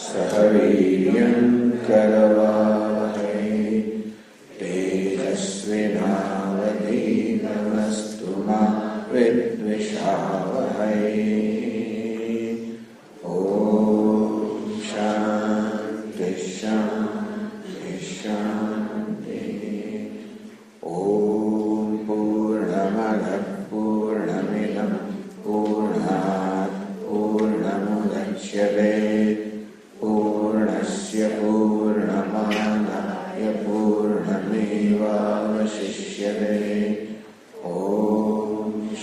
सह वीर्यं करवावहै तेजस्विनावधीतमस्तु मा विद्विषावहै। ॐ शान्ति शान्ति शान्ति। ॐ पूर्णमदः पूर्णमिदं पूर्णात् पूर्णमुदच्यते पूर्णस्य पूर्णमादाय पूर्णमेवावशिष्यते। ॐ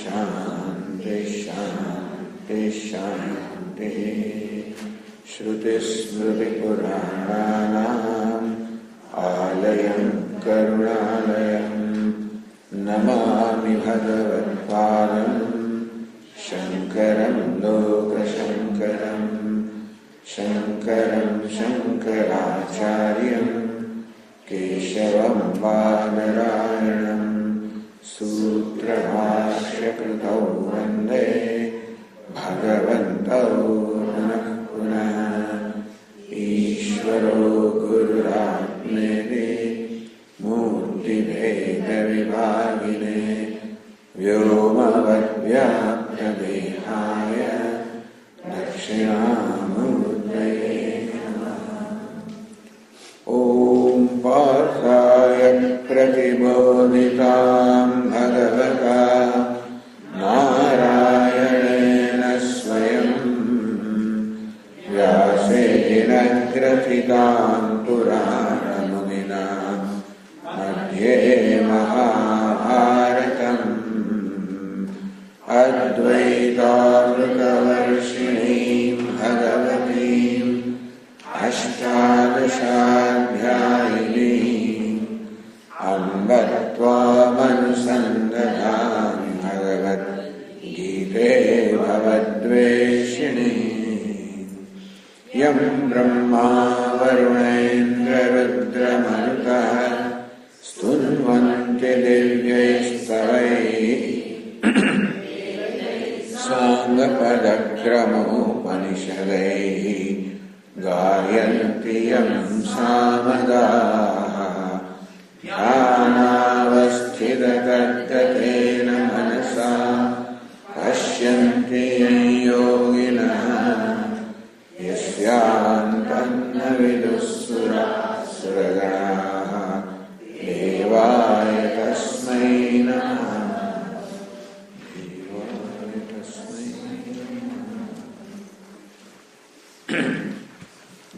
शान्ति शान्ति शान्तिः। श्रुतिस्मृतिपुराणानाम् आलयं करुणालयं नमामि भगवत्पादं शङ्करं लोकशङ्करं शङ्करं शङ्कराचार्यं केशवं बादरायणं सूत्रभाष्यकृतौ वन्दे भगवन्तौ पुनः पुनः। ईश्वरो गुरुरात्मेति मूर्तिभेदविभागिने व्योमवद्व्याप्तदेहाय दक्षिणामूर्तये नमः। ॐ पार्थाय प्रतिबोधितां भगवता नारायणेन स्वयं व्यासेन ग्रथितां पुराणमुनिना मध्ये महाभारतम् अद्वैतामृतवर्षिणीं भगवतीम् अष्टादशाध्यायिनीम् अम्ब त्वामनुसन्दधामि भगवद्गीते भवद्वेषिणी। यं ब्रह्मा वरुणेन्द्ररुद्रमरुतः स्तुन्वन्ति दिव्यैस्तवैः साङ्गपदक्रमोपनिषदैः गायन्ति यं सामगाः। ध्यानावस्थिततद्गतेन मनसा पश्यन्ति यं योगिनः यस्यान्तं न विदुःसुरासुरगणाः देवाय तस्मै नमः।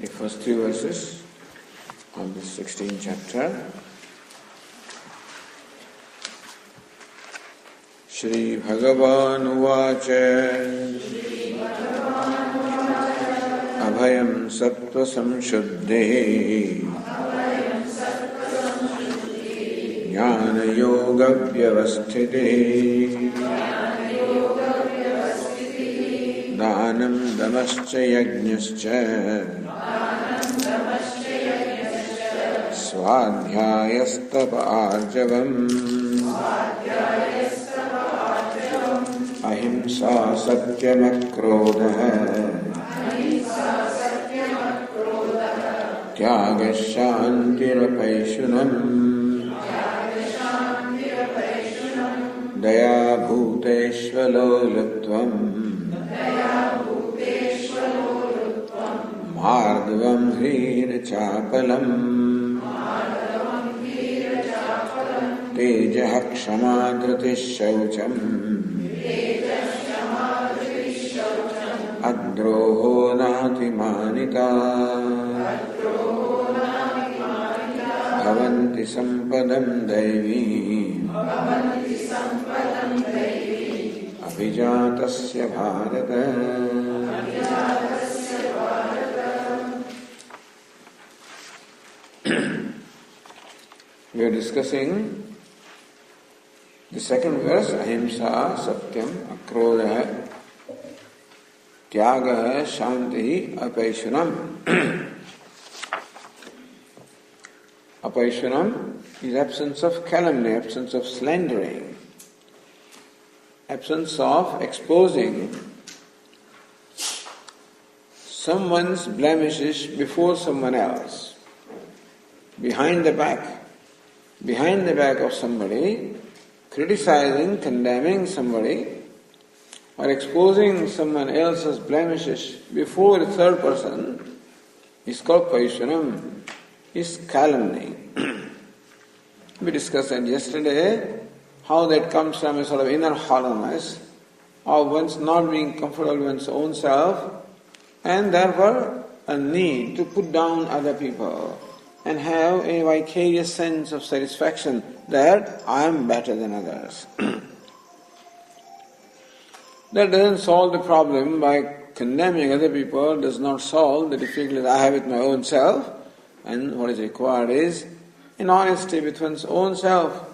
The first three verses of the 16th chapter. Shri Bhagavan Uvacha Abhayam Sattva Samshuddhi Jnana Yoga Vyavasthiti Dhanam Damascha Yajnascha Swadhyayastapa Arjavam Ahimsa Satyamakrodha Tyaga Shantirapayshunam Daya Bhuteshvalolutvam Mardvam Hrira Chapalam Tejaha Kshama Dhritis Shaucham Adroho Natimanita Bhavanti Sampadam Devi Abhijatasya Bharata. We are discussing the second verse, Ahimsa Satyam Akrodha Tyaga Shanti Apaishunam. Apaishunam is absence of calumny, absence of slandering, absence of exposing someone's blemishes before someone else, behind the back of somebody, criticizing, condemning somebody, or exposing someone else's blemishes before a third person is called Paishwanam, is calumny. We discussed that yesterday, how that comes from a sort of inner hollowness of one's not being comfortable with one's own self, and therefore a need to put down other people and have a vicarious sense of satisfaction that I am better than others. That doesn't solve the problem. By condemning other people does not solve the difficulties I have with my own self, and what is required is an honesty with one's own self,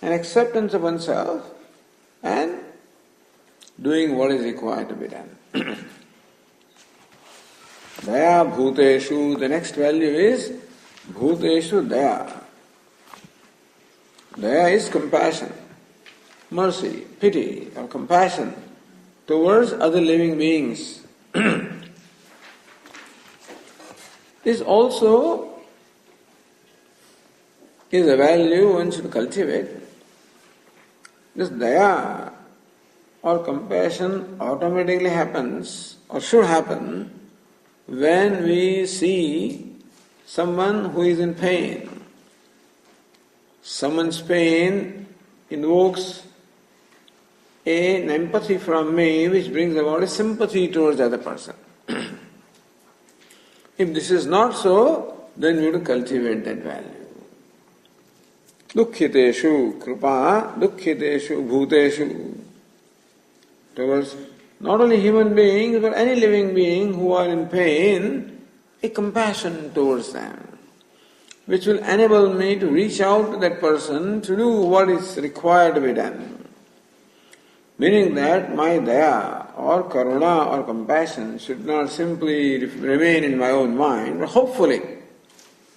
an acceptance of oneself, and doing what is required to be done. Daya bhuteshu, the next value is bhuteshu daya. Daya is compassion, mercy, pity, or compassion towards other living beings. This also is a value one should cultivate. This daya or compassion automatically happens or should happen when we see someone who is in pain. Someone's pain invokes an empathy from me which brings about a sympathy towards the other person. If this is not so, then we have to cultivate that value. Dukkhiteshu kripa, dukkhiteshu bhuteshu. Towards not only human beings, but any living being who are in pain, a compassion towards them, which will enable me to reach out to that person to do what is required to be done. Meaning that my daya or karuna or compassion should not simply remain in my own mind, but hopefully,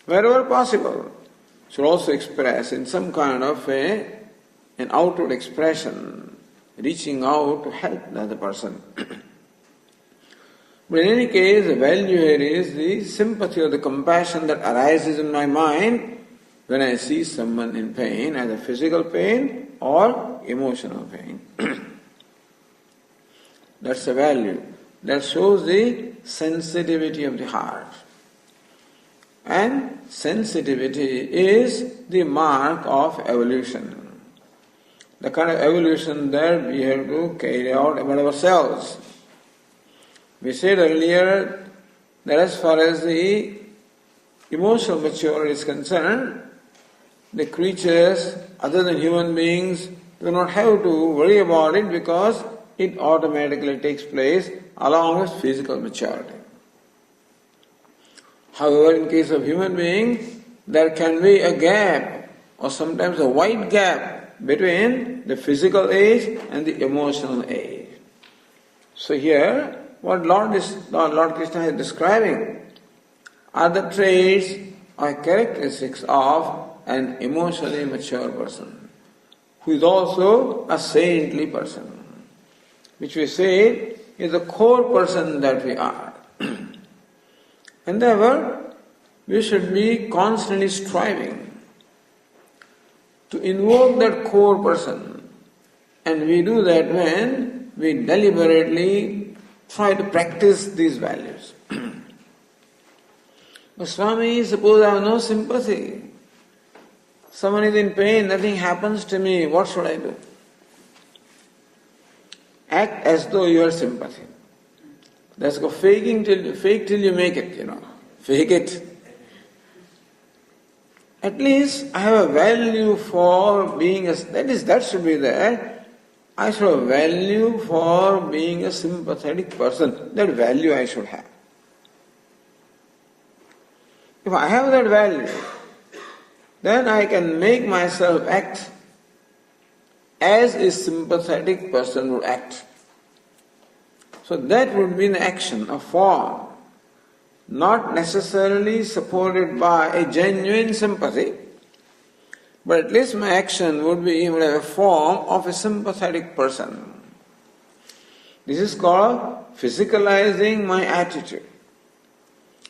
wherever possible, should also express in some kind of an outward expression, reaching out to help the other person. But in any case, the value here is the sympathy or the compassion that arises in my mind when I see someone in pain, either physical pain or emotional pain. That's a value. That shows the sensitivity of the heart. And sensitivity is the mark of evolution. The kind of evolution that we have to carry out about ourselves. We said earlier that as far as the emotional maturity is concerned, the creatures other than human beings do not have to worry about it because it automatically takes place along with physical maturity. However, in case of human beings, there can be a gap or sometimes a wide gap between the physical age and the emotional age. So here, what Lord Krishna is describing are the traits or characteristics of an emotionally mature person, who is also a saintly person, which we say is the core person that we are. And therefore, we should be constantly striving to invoke that core person. And we do that when we deliberately try to practice these values. But Swami, suppose I have no sympathy. Someone is in pain, nothing happens to me, what should I do? Act as though you are sympathy. That's called fake till you make it, Fake it. At least I have a value for being that should be there. I should have a value for being a sympathetic person. That value I should have. If I have that value, then I can make myself act as a sympathetic person would act. So that would be an action, a form, not necessarily supported by a genuine sympathy, but at least my action would have a form of a sympathetic person. This is called physicalizing my attitude.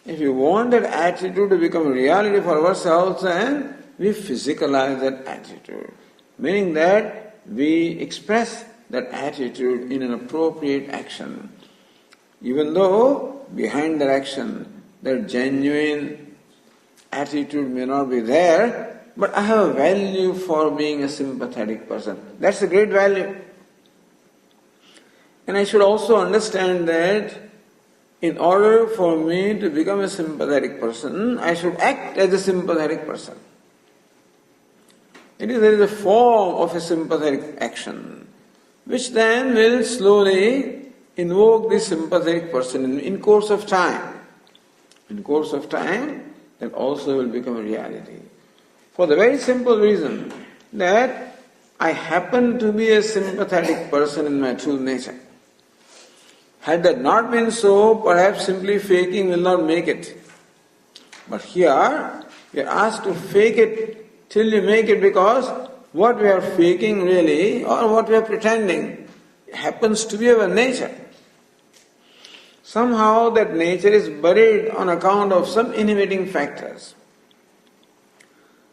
If you want that attitude to become a reality for ourselves, then we physicalize that attitude. Meaning that we express that attitude in an appropriate action. Even though behind that action, that genuine attitude may not be there, but I have a value for being a sympathetic person. That's a great value. And I should also understand that in order for me to become a sympathetic person, I should act as a sympathetic person. There is a form of a sympathetic action, which then will slowly invoke this sympathetic person in course of time. In course of time, that also will become a reality. For the very simple reason that I happen to be a sympathetic person in my true nature. Had that not been so, perhaps simply faking will not make it. But here, we are asked to fake it till you make it, because what we are faking really, or what we are pretending, happens to be our nature. Somehow that nature is buried on account of some inhibiting factors.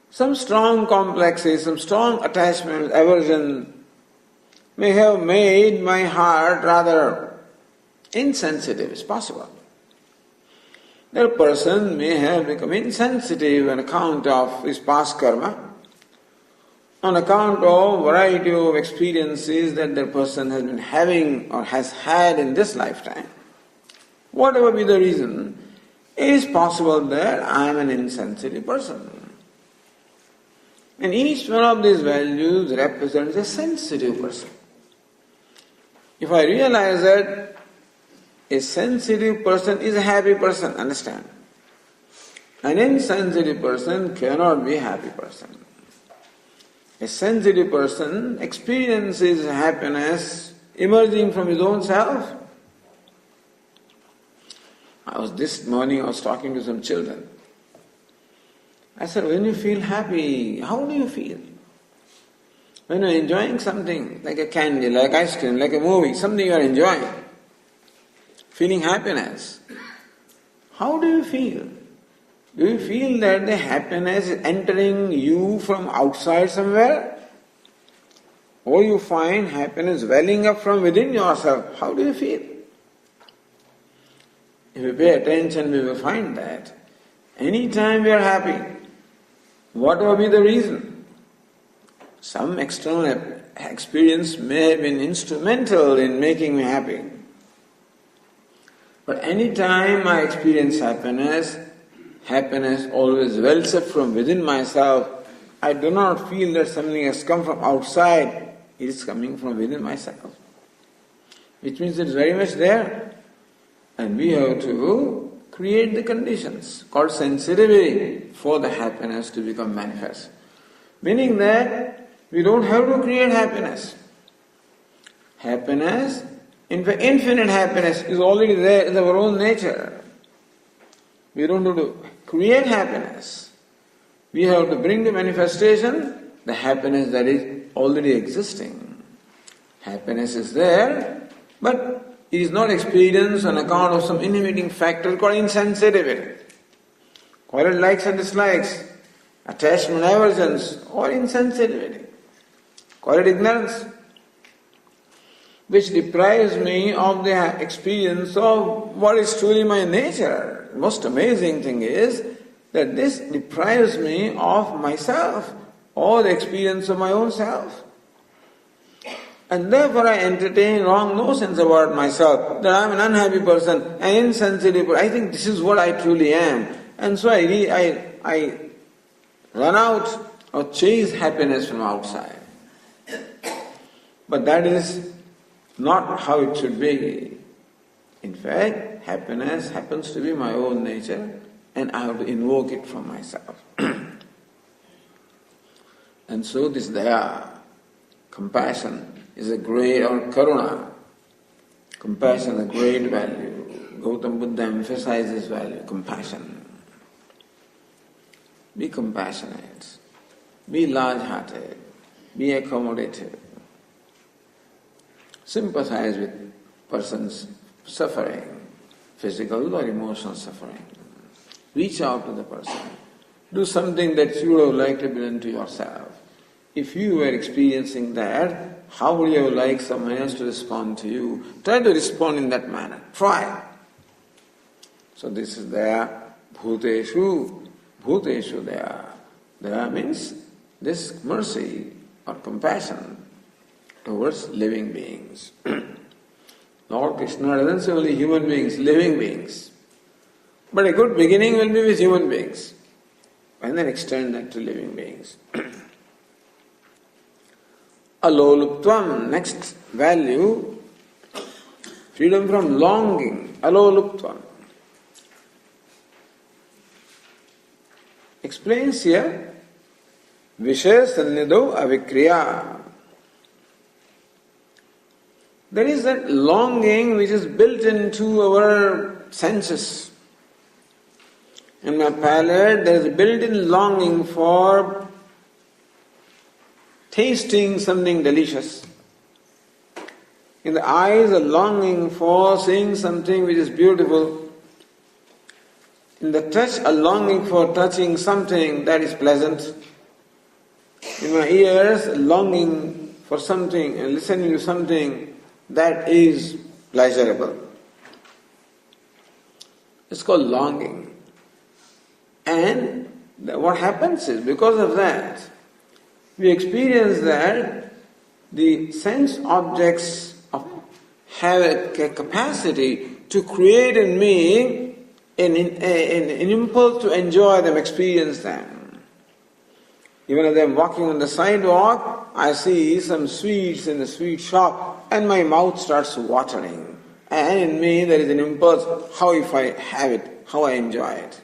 Some strong complexes, some strong attachments, aversion may have made my heart rather insensitive. It's possible. That person may have become insensitive on account of his past karma, on account of variety of experiences that the person has been having or has had in this lifetime. Whatever be the reason, it is possible that I am an insensitive person. And each one of these values represents a sensitive person. If I realize that a sensitive person is a happy person, understand? An insensitive person cannot be a happy person. A sensitive person experiences happiness emerging from his own self. This morning I was talking to some children. I said, when you feel happy, how do you feel? When you're enjoying something, like a candy, like ice cream, like a movie, something you are enjoying, feeling happiness, how do you feel? Do you feel that the happiness is entering you from outside somewhere? Or you find happiness welling up from within yourself? How do you feel? If we pay attention, we will find that any time we are happy, whatever be the reason, some external experience may have been instrumental in making me happy. But any time I experience happiness always wells up from within myself. I do not feel that something has come from outside, it is coming from within myself. Which means it is very much there. And we have to create the conditions called sensitivity for the happiness to become manifest. Meaning that we don't have to create happiness. Happiness, in fact infinite happiness, is already there in our own nature. We don't have to create happiness. We have to bring to manifestation the happiness that is already existing. Happiness is there, but it is not experienced on account of some inhibiting factor called insensitivity. Call it likes and dislikes, attachment, aversions, or insensitivity. Call it ignorance, which deprives me of the experience of what is truly my nature. The most amazing thing is that this deprives me of myself, or the experience of my own self. And therefore I entertain wrong notions about myself, that I am an unhappy person, an insensitive person. I think this is what I truly am. And so I run out or chase happiness from outside. But that is not how it should be. In fact, happiness happens to be my own nature, and I have to invoke it from myself. And so this daya, compassion, is a great, or karuna, compassion is a great value. Gautam Buddha emphasizes value, compassion. Be compassionate, be large-hearted, be accommodative. Sympathize with persons suffering, physical or emotional suffering. Reach out to the person. Do something that you would have liked to have done to yourself. If you were experiencing that, how would you have liked someone else to respond to you? Try to respond in that manner. Try. So this is there. Bhuteshu. Bhuteshu there. There means this mercy or compassion towards living beings. Lord Krishna doesn't say only human beings, living beings. But a good beginning will be with human beings. And then extend that to living beings. Aloluptvam, next value, freedom from longing. Aloluptvam. Explains here, Vishaya Sannidau Avikriya. There is that longing which is built into our senses. In my palate, there is a built-in longing for tasting something delicious. In the eyes, a longing for seeing something which is beautiful. In the touch, a longing for touching something that is pleasant. In my ears, a longing for something and listening to something that is pleasurable. It's called longing. And what happens is, because of that, we experience that the sense objects have a capacity to create in me an impulse to enjoy them, experience them. Even as I am walking on the sidewalk, I see some sweets in the sweet shop and my mouth starts watering. And in me there is an impulse, how if I have it, how I enjoy it.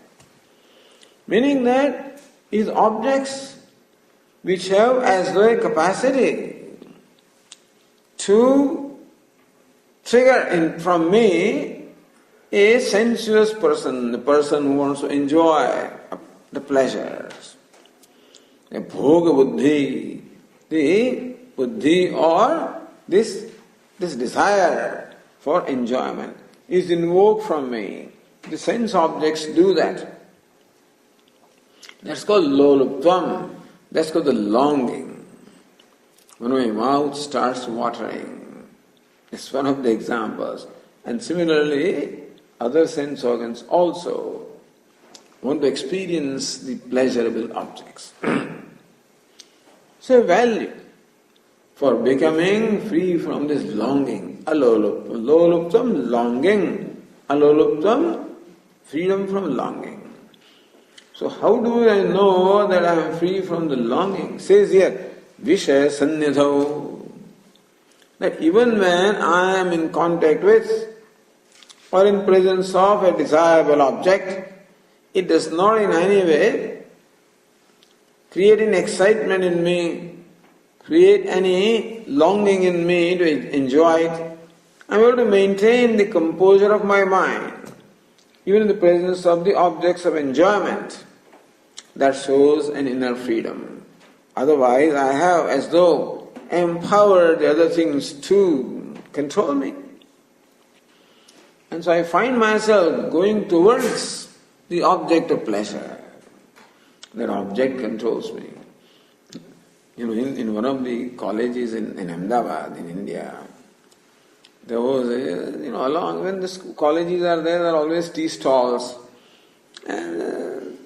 Meaning that is objects which have as though a capacity to trigger from me a sensuous person, the person who wants to enjoy the pleasures. A bhoga buddhi, the buddhi or this desire for enjoyment is invoked from me. The sense objects do that. That's called loluptvam. That's called the longing. When my mouth starts watering, it's one of the examples. And similarly, other sense organs also want to experience the pleasurable objects. So value for becoming free from this longing. Aloluptam. Loluptam, longing. Aloluptam, freedom from longing. So how do I know that I am free from the longing? Says here, Vishaya Sannidhau. That even when I am in contact with or in presence of a desirable object, it does not in any way create an excitement in me, create any longing in me to enjoy it. I am able to maintain the composure of my mind, even in the presence of the objects of enjoyment. That shows an inner freedom. Otherwise, I have as though empowered the other things to control me. And so I find myself going towards the object of pleasure. That object controls me. In one of the colleges in Ahmedabad, in India, there was along when the colleges are there are always tea stalls. And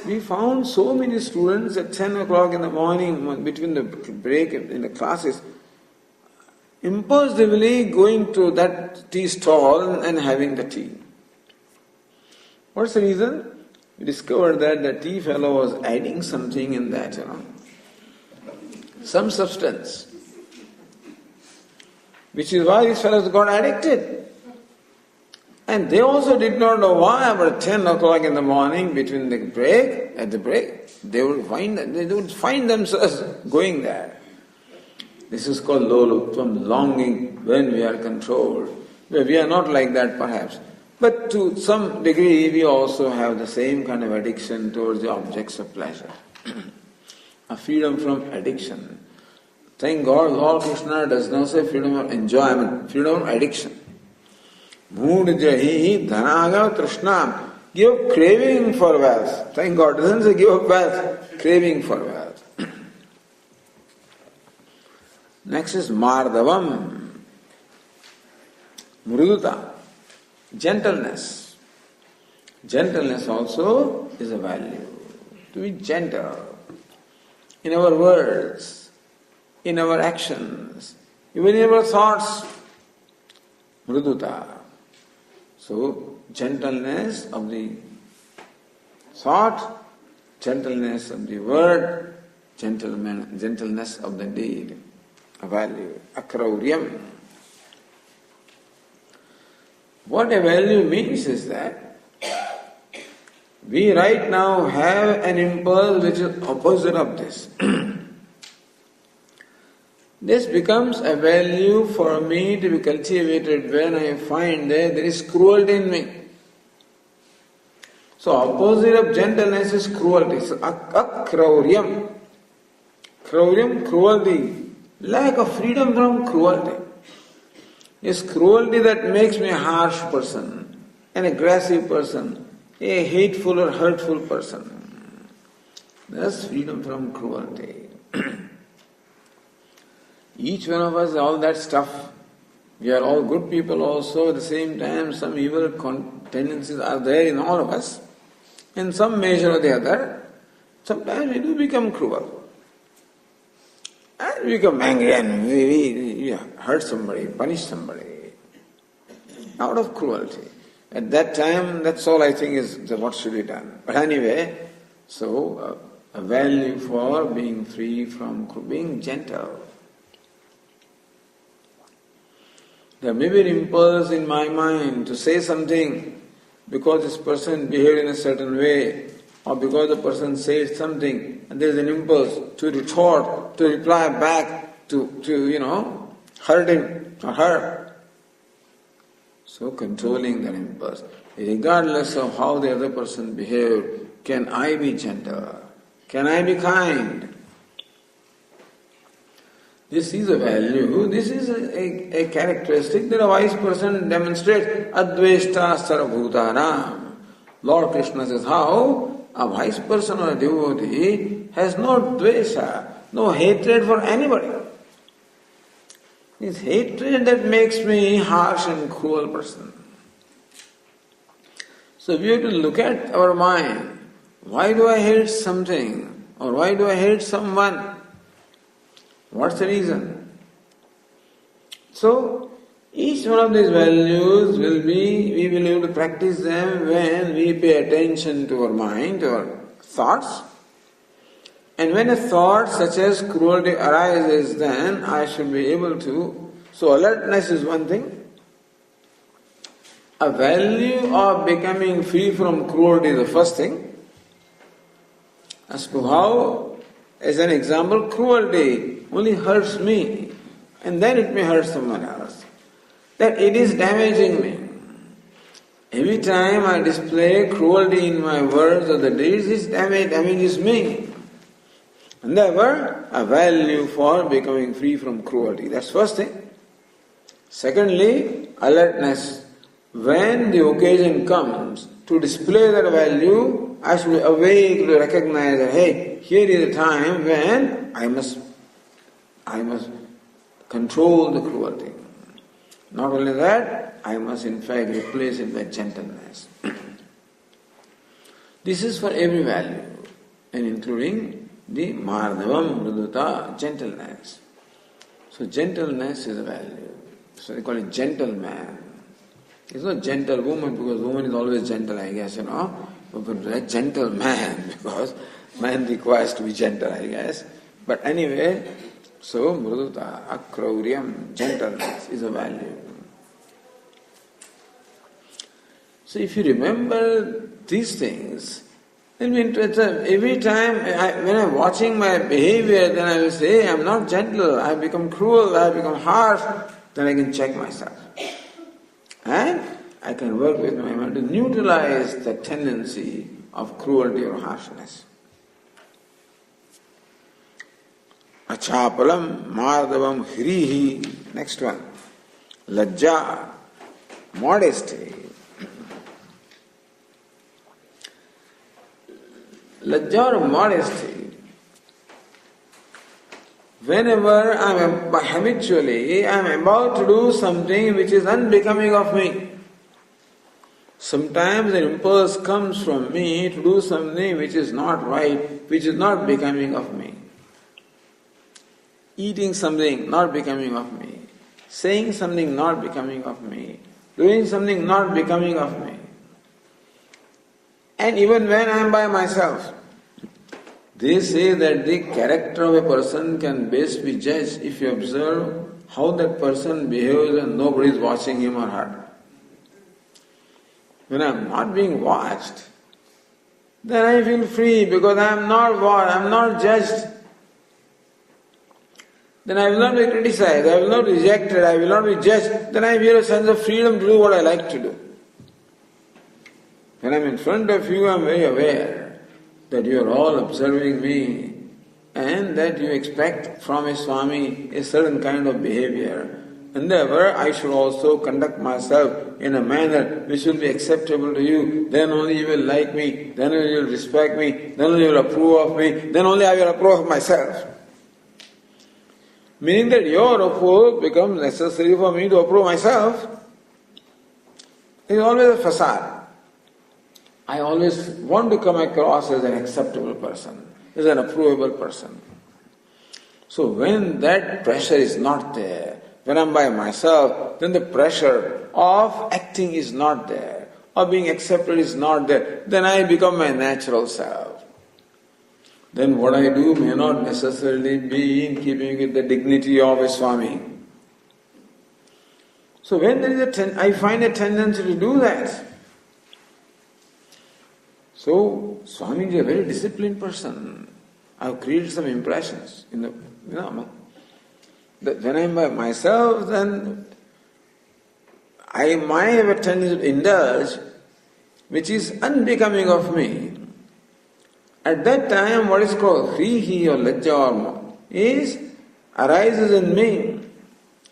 we found so many students at 10 o'clock in the morning, between the break in the classes, impulsively going to that tea stall and having the tea. What's the reason? We discovered that the tea fellow was adding something in that, some substance, which is why these fellows got addicted. And they also did not know why about 10 o'clock in the morning at the break, they would find themselves going there. This is called loluptvam, longing when we are controlled. We are not like that perhaps. But to some degree we also have the same kind of addiction towards the objects of pleasure. A freedom from addiction. Thank God Lord Krishna does not say freedom of enjoyment, freedom of addiction. Mood jahi dhanaga trishna Give up craving for wealth. Thank God, it doesn't say give up wealth, craving for wealth. Next is Mardavam, Mruduta, gentleness. Gentleness also is a value. To be gentle in our words, in our actions, even in our thoughts. Mruduta. So, gentleness of the thought, gentleness of the word, gentleness of the deed. A value. Akrauryam. What a value means is that we right now have an impulse which is opposite of this. This becomes a value for me to be cultivated when I find that there is cruelty in me. So opposite of gentleness is cruelty. So akrauryam. Krauryam, cruelty. Lack of freedom from cruelty. It's cruelty that makes me a harsh person, an aggressive person, a hateful or hurtful person. That's freedom from cruelty. Each one of us, all that stuff, we are all good people also, at the same time some evil tendencies are there in all of us. In some measure or the other, sometimes we do become cruel. And we become angry and we hurt somebody, punish somebody out of cruelty. At that time, that's all I think is what should be done. But anyway, so a value for being free from being gentle. There may be an impulse in my mind to say something because this person behaved in a certain way, or because the person said something and there is an impulse to retort, to reply back, to hurt him or her. So controlling that impulse. Regardless of how the other person behaved, can I be gentle? Can I be kind? This is a value, this is a characteristic that a wise person demonstrates. Adveshta sarvabhutanam. Lord Krishna says how a wise person or a devotee has no dvesha, no hatred for anybody. It's hatred that makes me harsh and cruel person. So we have to look at our mind. Why do I hate something? Or why do I hate someone? What's the reason? So, each one of these values we will be able to practice them when we pay attention to our mind, to our thoughts. And when a thought such as cruelty arises, then I should be able to. So, alertness is one thing. A value of becoming free from cruelty is the first thing. As to how, as an example, cruelty only hurts me, and then it may hurt someone else. That it is damaging me. Every time I display cruelty in my words or the deeds, it damages me. And therefore, a value for becoming free from cruelty. That's first thing. Secondly, alertness. When the occasion comes to display that value, I should be awake to recognize that, hey, here is a time when I must control the cruelty. Not only that, I must in fact replace it by gentleness. This is for every value, and including the Mardavam, Mruduta, gentleness. So gentleness is a value. So they call it gentleman. It's not gentle woman, because woman is always gentle, I guess, But a gentleman, because man requires to be gentle, I guess. But anyway, so Mruduta, Akrauryam, gentleness is a value. So if you remember these things, then every time when I'm watching my behavior, then I will say, I'm not gentle, I have become cruel, I have become harsh, then I can check myself. And I can work with my mind to neutralize the tendency of cruelty or harshness. Achapalam, Mardavam, Hrihi. Next one. Lajja, modesty. lajja or modesty, whenever habitually I am about to do something which is unbecoming of me. Sometimes an impulse comes from me to do something which is not right, which is not becoming of me. Eating something not becoming of me, saying something not becoming of me, doing something not becoming of me. And even when I am by myself, they say that the character of a person can best be judged if you observe how that person behaves and nobody is watching him or her. When I am not being watched, then I feel free because I am not watched, I am not judged. Then I will not be criticized, I will not be rejected, I will not be judged. Then I feel a sense of freedom to do what I like to do. When I am in front of you, I am very aware that you are all observing me and that you expect from a Swami a certain kind of behavior. And therefore, I should also conduct myself in a manner which will be acceptable to you. Then only you will like me, then only you will respect me, then only you will approve of me, then only I will approve of myself. Meaning that your approval becomes necessary for me to approve myself. It is always a facade. I always want to come across as an acceptable person, as an approvable person. So when that pressure is not there, when I am by myself, then the pressure of acting is not there, of being accepted is not there. Then I become my natural self. Then what I do may not necessarily be in keeping with the dignity of a Swami. So when there is I find a tendency to do that. So Swami is a very disciplined person. I have created some impressions in the that when I am by myself, then I might have a tendency to indulge which is unbecoming of me. At that time, what is called Hrihi or Lajja arises in me.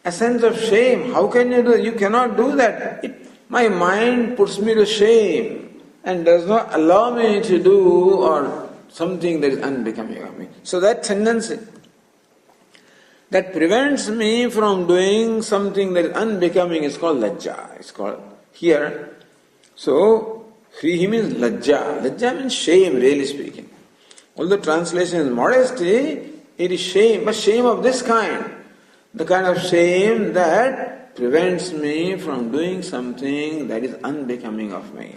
A sense of shame. How can you do that? You cannot do that. My mind puts me to shame and does not allow me to do or something that is unbecoming of me. So that tendency that prevents me from doing something that is unbecoming is called Lajja. It's called here. So Hrihi means Lajja. Lajja means shame, really speaking. Although translation is modesty, it is shame, but shame of this kind. The kind of shame that prevents me from doing something that is unbecoming of me.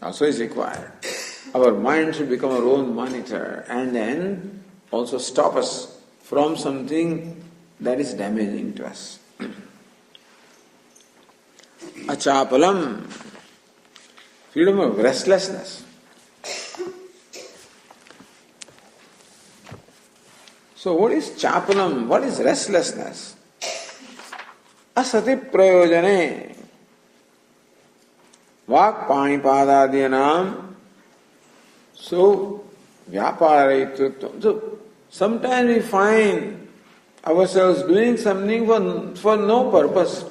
Also is required. Our mind should become our own monitor and then also stop us from something that is damaging to us. Achapalam, freedom of restlessness. So what is chapalam? What is restlessness? Asati prayojane vak panipadadyanam. So vyaparaitutvam. So sometimes we find ourselves doing something for no purpose.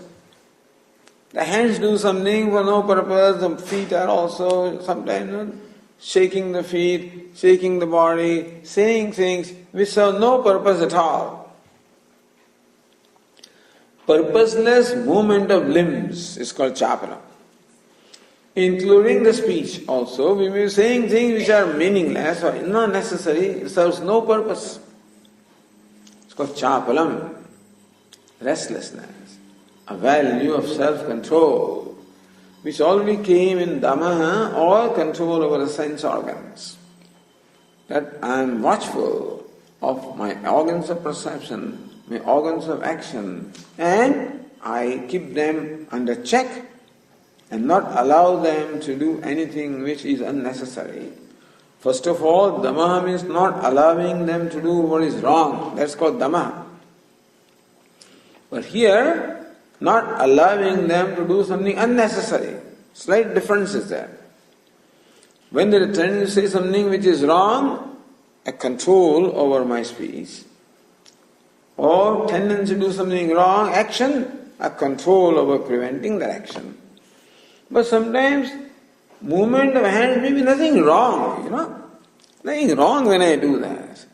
The hands do something for no purpose, the feet are also sometimes shaking the feet, shaking the body, saying things which serve no purpose at all. Purposeless movement of limbs is called chapala. Including the speech also, we may be saying things which are meaningless or not necessary, it serves no purpose. It's called chapalam, restlessness, a value of self-control, which already came in Dhamma or control over the sense organs. That I am watchful of my organs of perception, my organs of action, and I keep them under check and not allow them to do anything which is unnecessary. First of all, Dhamma means not allowing them to do what is wrong. That's called Dhamma. But here, not allowing them to do something unnecessary. Slight difference is there. When there is a tendency to say something which is wrong, a control over my speech, or tendency to do something wrong, action, a control over preventing that action. But sometimes movement of hand may be nothing wrong, Nothing wrong when I do that.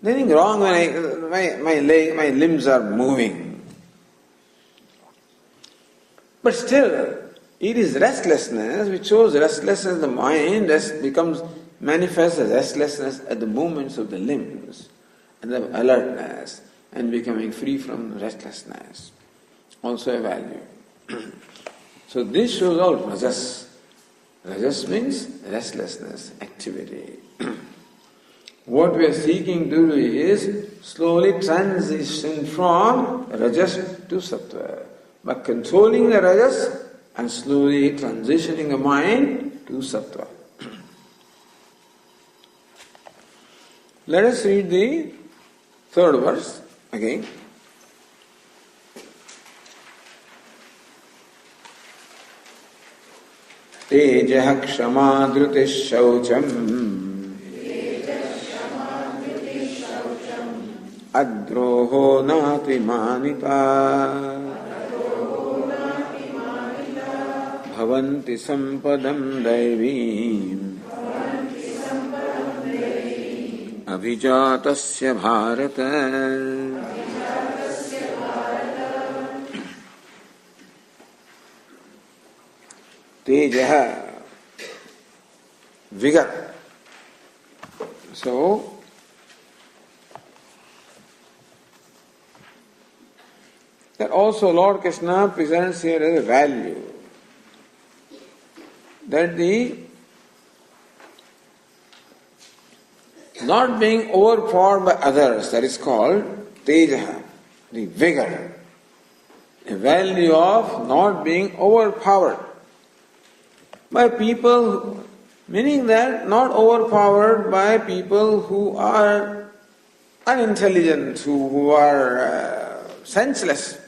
Nothing wrong when my limbs are moving. But still, it is restlessness which shows restlessness of the mind becomes manifest as restlessness at the movements of the limbs and the alertness and becoming free from restlessness. Also a value. So this shows all rajas. Rajas means restlessness, activity. What we are seeking to do is slowly transition from rajas to sattva. By controlling the rajas and slowly transitioning the mind to sattva. Let us read the third verse again. Tejah kshama dhruti shaucham adroho nati manita bhavanti sampadam daivim abhijatasya bharata. Tejaha, vigor. So, that also Lord Krishna presents here as a value. That the not being overpowered by others, that is called tejaha, the vigor. A value of not being overpowered by people, meaning that not overpowered by people who are unintelligent, who are senseless.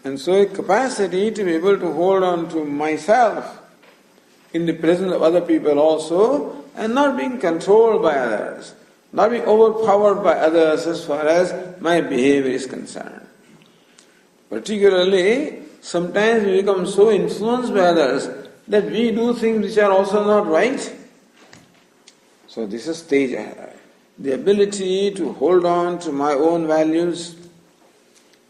And so a capacity to be able to hold on to myself in the presence of other people also, and not being controlled by others, not being overpowered by others as far as my behavior is concerned. Particularly, sometimes we become so influenced by others that we do things which are also not right. So this is teja, the ability to hold on to my own values,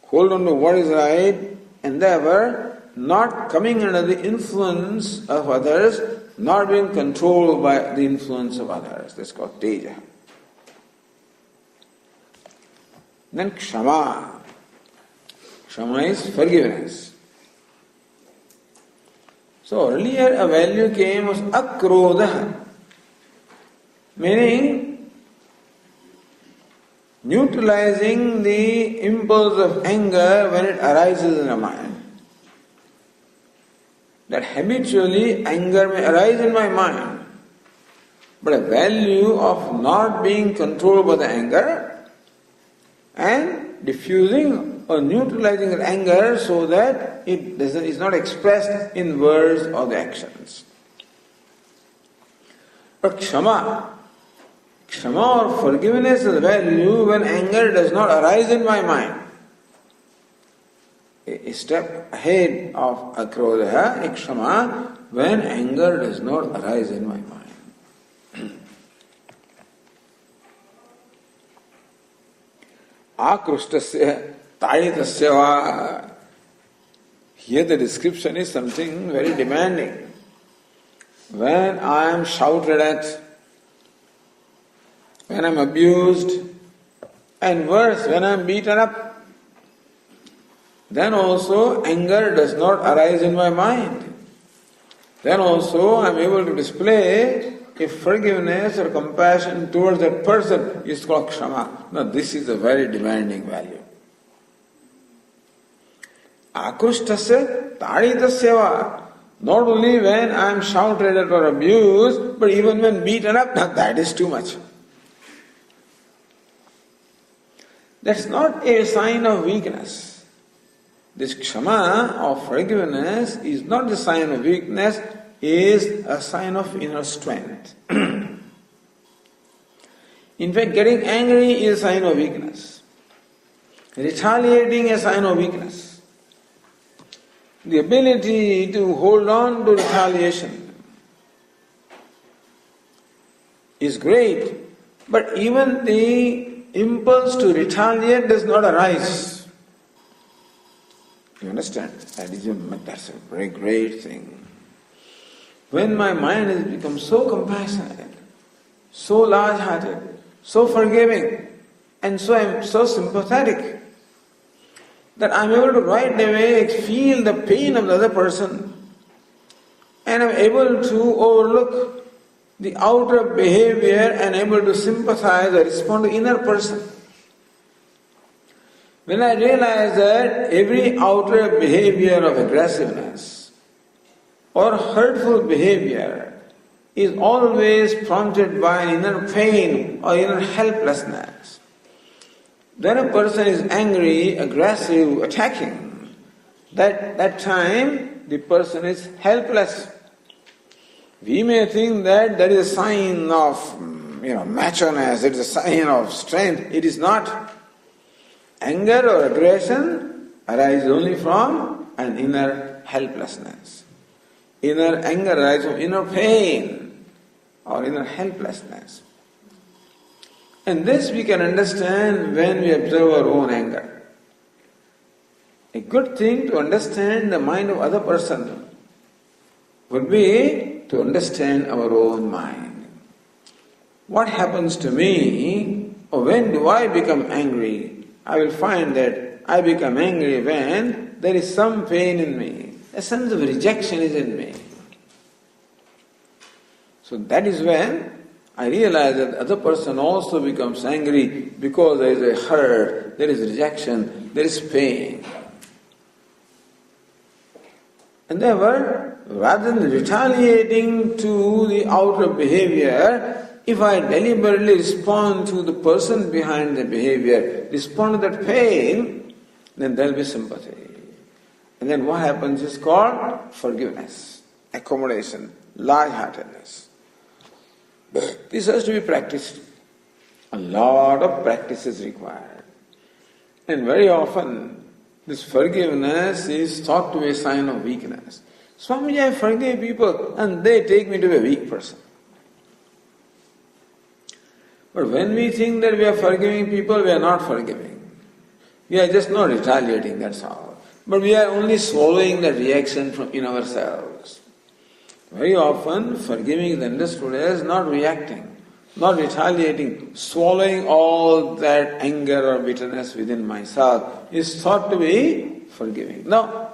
hold on to what is right, endeavor not coming under the influence of others, not being controlled by the influence of others. That's called teja. Then kshama. Kshama is forgiveness. So earlier a value came was akrodha, meaning neutralizing the impulse of anger when it arises in the mind. That habitually anger may arise in my mind, but a value of not being controlled by the anger and diffusing or neutralizing that anger so that it is not expressed in words or the actions. But kshama or forgiveness is a value when anger does not arise in my mind. A step ahead of akrodha, kshama, when anger does not arise in my mind. Akrustasya taitasya va. Here the description is something very demanding. When I am shouted at, when I am abused, and worse, when I am beaten up, then also anger does not arise in my mind. Then also I am able to display a forgiveness or compassion towards that person is called kshama. Now this is a very demanding value. Akrustasya taditasya va. Not only when I am shouted at or abused, but even when beaten up, now that is too much. That's not a sign of weakness. This kshama of forgiveness is not the sign of weakness, is a sign of inner strength. In fact, getting angry is a sign of weakness. Retaliating is a sign of weakness. The ability to hold on to retaliation is great, but even the impulse to retaliate does not arise. You understand? That's a very great thing. When my mind has become so compassionate, so large-hearted, so forgiving, and so I'm so sympathetic, that I'm able to right away feel the pain of the other person, and I'm able to overlook the outer behavior and able to sympathize or respond to inner person. When I realize that every outer behavior of aggressiveness or hurtful behavior is always prompted by an inner pain or inner helplessness, when a person is angry, aggressive, attacking, that time the person is helpless. We may think that that is a sign of macho-ness, it is a sign of strength. It is not. Anger or aggression arises only from an inner helplessness. Inner anger arises from inner pain or inner helplessness. And this we can understand when we observe our own anger. A good thing to understand the mind of other person would be to understand our own mind. What happens to me, or when do I become angry? I will find that I become angry when there is some pain in me, a sense of rejection is in me. So that is when I realize that the other person also becomes angry because there is a hurt, there is rejection, there is pain. And therefore, rather than retaliating to the outer behavior, if I deliberately respond to the person behind the behavior, respond to that pain, then there will be sympathy. And then what happens is called forgiveness, accommodation, large-heartedness. This has to be practiced. A lot of practice is required. And very often, this forgiveness is thought to be a sign of weakness. Swamiji, I forgive people and they take me to be a weak person. But when we think that we are forgiving people, we are not forgiving. We are just not retaliating, that's all. But we are only swallowing the reaction from in ourselves. Very often, forgiving is understood as not reacting, not retaliating, swallowing all that anger or bitterness within myself is thought to be forgiving. No.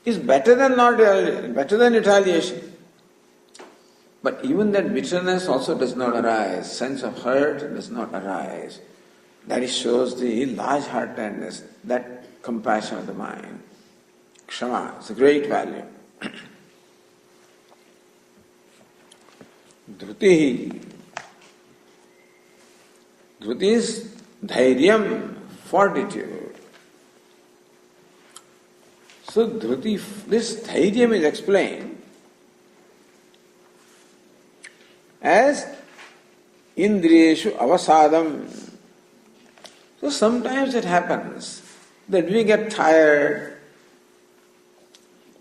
It's better than retaliation. But even that bitterness also does not arise, sense of hurt does not arise. That shows the large-heartedness, that compassion of the mind. Kshama is a great value. Dhruti is dhairyam, fortitude. So dhruti, this dhairyam is explained as indriyeshu avasadam. So sometimes it happens that we get tired,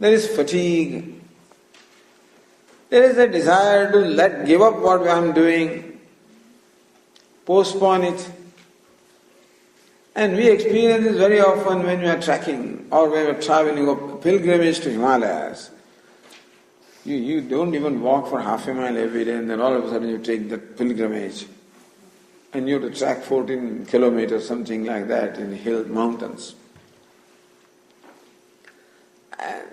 there is fatigue, there is a desire to give up what I am doing, postpone it. And we experience this very often when we are trekking or when we are traveling a pilgrimage to Himalayas. You don't even walk for half a mile every day and then all of a sudden you take that pilgrimage and you have to trek 14 kilometers, something like that, in hill mountains. And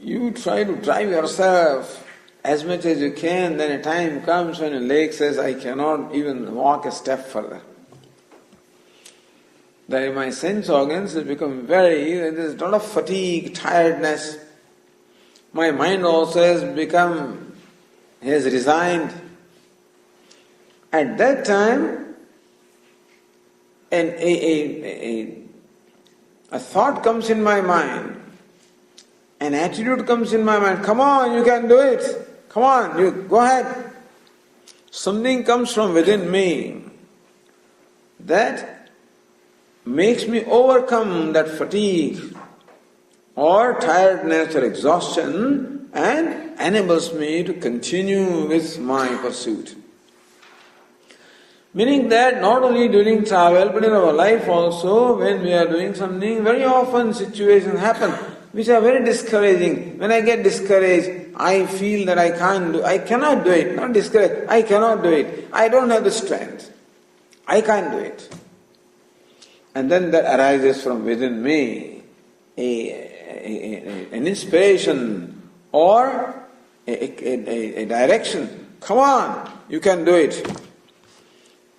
you try to drive yourself as much as you can, then a time comes when your leg says, I cannot even walk a step further. That my sense organs have become there's a lot of fatigue, tiredness. My mind also has resigned. At that time, a thought comes in my mind, an attitude comes in my mind, come on, you can do it. Come on, you go ahead. Something comes from within me that makes me overcome that fatigue or tiredness or exhaustion and enables me to continue with my pursuit. Meaning that not only during travel but in our life also, when we are doing something, very often situations happen which are very discouraging. When I get discouraged, I feel that I cannot do it. Not discouraged, I cannot do it. I don't have the strength. I can't do it. And then that arises from within me an inspiration or a direction. Come on, you can do it.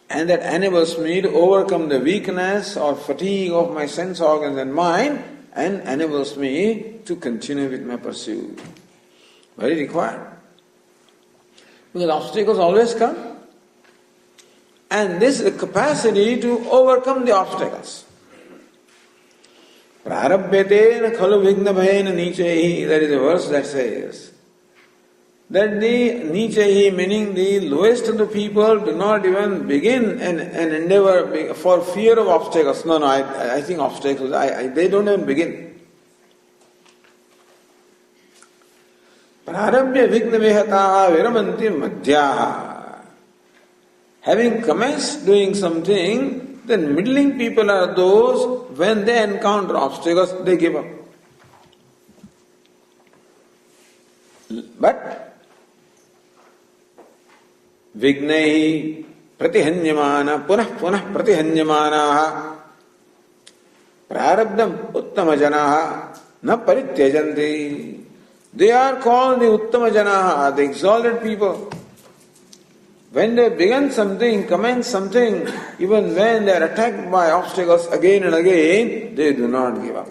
And that enables me to overcome the weakness or fatigue of my sense organs and mind and enables me to continue with my pursuit. Very required. Because obstacles always come. And this is the capacity to overcome the obstacles. Prarabhyatena khalu vigna bhayena nichehi. There is a verse that says that the nichehi, meaning the lowest of the people, do not even begin an endeavor for fear of obstacles. No, I think obstacles, they don't even begin. Prarabhya vigna vihataha viramanti madhyaha. Having commenced doing something, then middling people are those, when they encounter obstacles, they give up. But Vignaihi pratihanyamana punah pratihanyamanaha prarabdham uttamajanaha na parityajanti. They are called the uttamajanaha, the exalted people. When they begin something, commence something, even when they are attacked by obstacles again and again, they do not give up.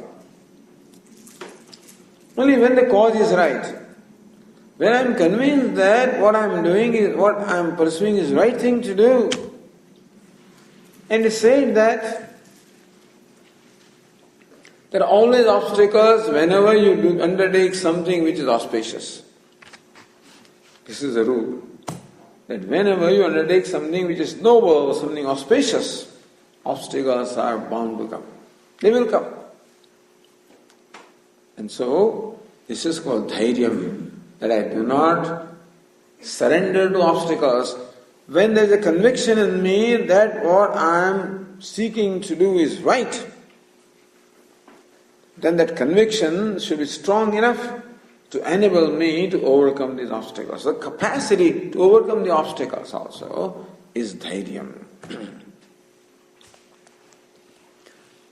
Only when the cause is right. When I am convinced that what I am doing is, what I am pursuing is the right thing to do. And it said that there are always obstacles whenever you undertake something which is auspicious. This is the rule. That whenever you undertake something which is noble, something auspicious, obstacles are bound to come. They will come. And so, this is called dhairyam. That I do not surrender to obstacles. When there is a conviction in me that what I am seeking to do is right, then that conviction should be strong enough to enable me to overcome these obstacles. The capacity to overcome the obstacles also is dhairyam.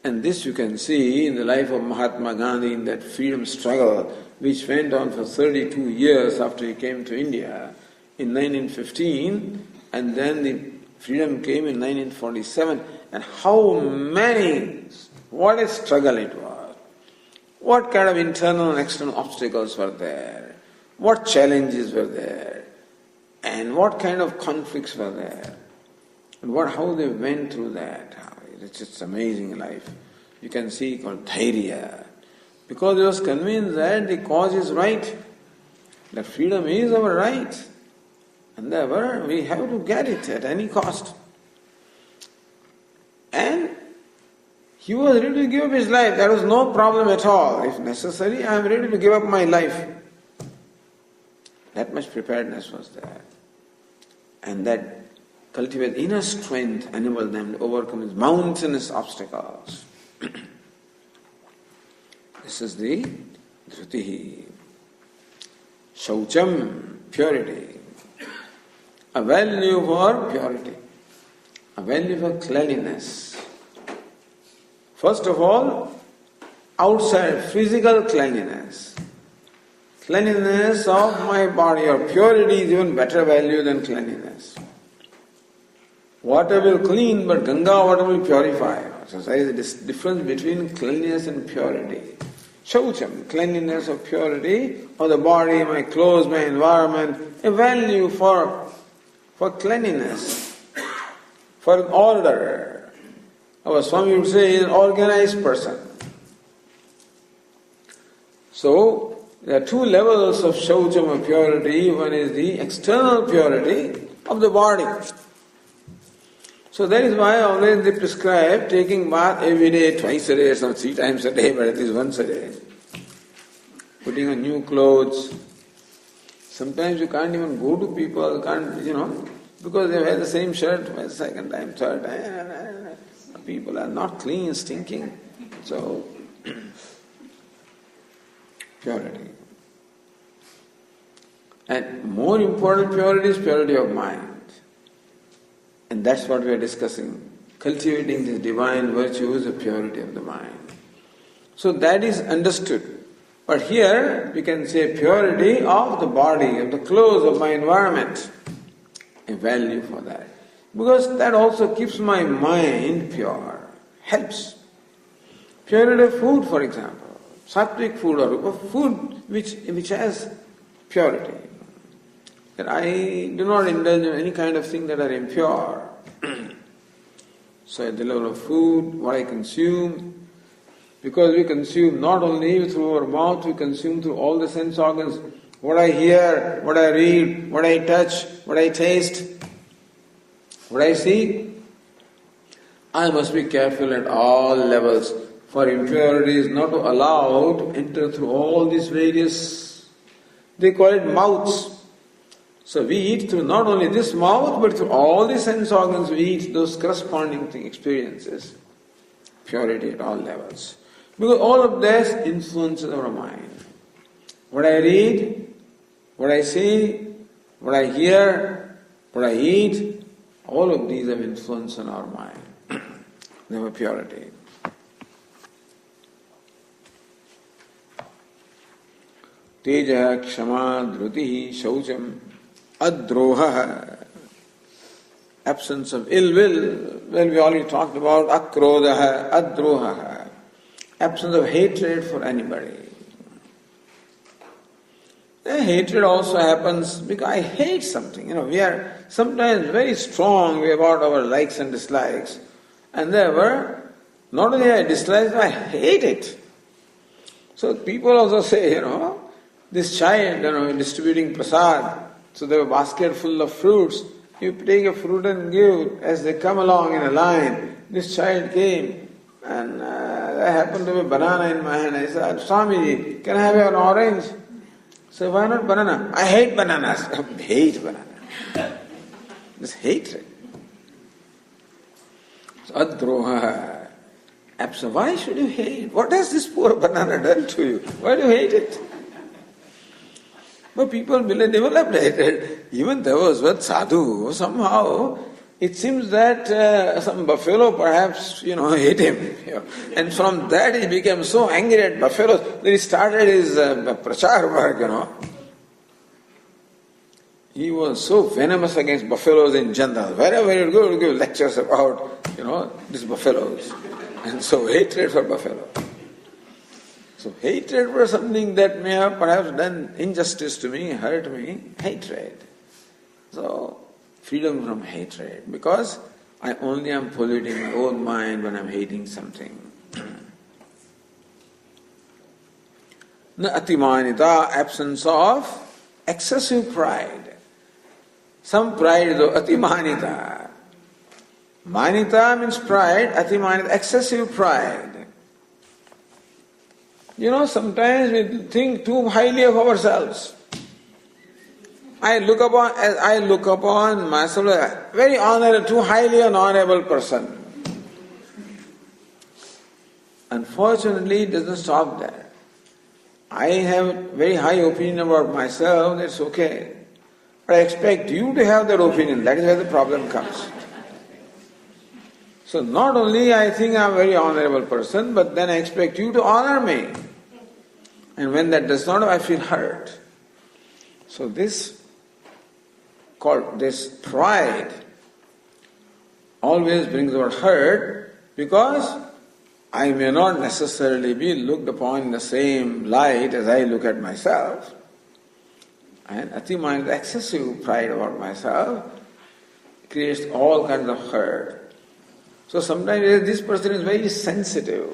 And this you can see in the life of Mahatma Gandhi in that freedom struggle which went on for 32 years after he came to India in 1915, and then the freedom came in 1947, and what a struggle it was. What kind of internal and external obstacles were there? What challenges were there? And what kind of conflicts were there? And how they went through that. It's just amazing life. You can see called dhairya. Because he was convinced that the cause is right, that freedom is our right, and therefore we have to get it at any cost. And he was ready to give up his life. There was no problem at all. If necessary, I am ready to give up my life. That much preparedness was there. And that cultivate inner strength enabled them to overcome these mountainous obstacles. This is the Dhrutihi. Shaucham, purity. A value for purity. A value for cleanliness. First of all, outside physical cleanliness. Cleanliness of my body or purity is even better value than cleanliness. Water will clean, but Ganga water will purify. So there is a difference between cleanliness and purity. Shaucham, cleanliness of purity of the body, my clothes, my environment, a value for cleanliness, for order. Our Swami would say is an organized person. So there are two levels of shaucham of purity. One is the external purity of the body. So that is why always they prescribe taking bath every day, twice a day, some 3 times a day, but at least once a day. putting on new clothes. Sometimes you can't even go to people, because they wear the same shirt for the second time, third time. People are not clean, stinking. So, purity. And more important purity is purity of mind. And that's what we are discussing. Cultivating this divine virtue is the purity of the mind. So that is understood. But here we can say purity of the body, of the clothes, of my environment. A value for that. Because that also keeps my mind pure. Helps. Purity of food, for example. Sattvic food or food which has purity. That I do not indulge in any kind of thing that are impure. So at the level of food, what I consume, because we consume not only through our mouth, we consume through all the sense organs. What I hear, what I read, what I touch, what I taste, what I see, I must be careful at all levels, for impurity is not allowed to enter through all these various, they call it mouths. So we eat through not only this mouth, but through all the sense organs we eat those corresponding experiences. Purity at all levels. Because all of this influences our mind. What I read, what I see, what I hear, what I eat, all of these have influence on our mind. They have a purity. Teja, Kshama, Dhruti, Shaucham, Adroha, absence of ill will. Well, we already talked about Akrodaha, Adroha, absence of hatred for anybody. Hatred also happens because I hate something. We are sometimes very strong about our likes and dislikes. And therefore, not only I dislike, I hate it. So people also say, this child, distributing prasad, so there was a basket full of fruits. You take a fruit and give as they come along in a line. This child came and there happened to be a banana in my hand. I said, Swamiji, can I have an orange? So why not banana? I hate bananas. I hate banana. This hatred. So adroha. Absent. Why should you hate? What has this poor banana done to you? Why do you hate it? But people developed hatred. Even there was one sadhu, somehow it seems that some buffalo perhaps, hate him. And from that he became so angry at buffaloes that he started his prachar work, He was so venomous against buffaloes in general. Wherever he would go, he would give lectures about, these buffaloes. And so hatred for buffalo. So hatred for something that may have perhaps done injustice to me, hurt me, hatred. So, freedom from hatred, because I only am polluting my own mind when I am hating something. Na atimanita, absence of excessive pride. Some pride is atimanita. Manita means pride, atimanita, excessive pride. Sometimes we think too highly of ourselves. I look upon myself as a very honorable, too highly an honorable person. Unfortunately, it doesn't stop there. I have very high opinion about myself, that's okay. But I expect you to have that opinion, that is where the problem comes. So not only I think I am a very honorable person, but then I expect you to honor me. And when that does not, I feel hurt. So this pride always brings about hurt, because I may not necessarily be looked upon in the same light as I look at myself. And atiman, the excessive pride about myself, creates all kinds of hurt. So sometimes this person is very sensitive,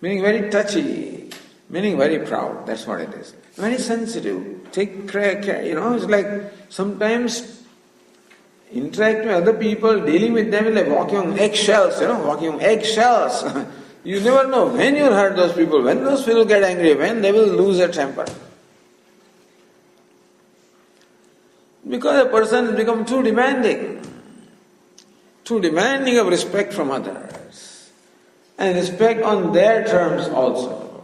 meaning very touchy, meaning very proud, that's what it is. Very sensitive, take care, it's like sometimes interacting with other people, dealing with them is like walking on eggshells, You never know when you hurt those people, when those people get angry, when they will lose their temper. Because a person has become too demanding of respect from others, and respect on their terms also.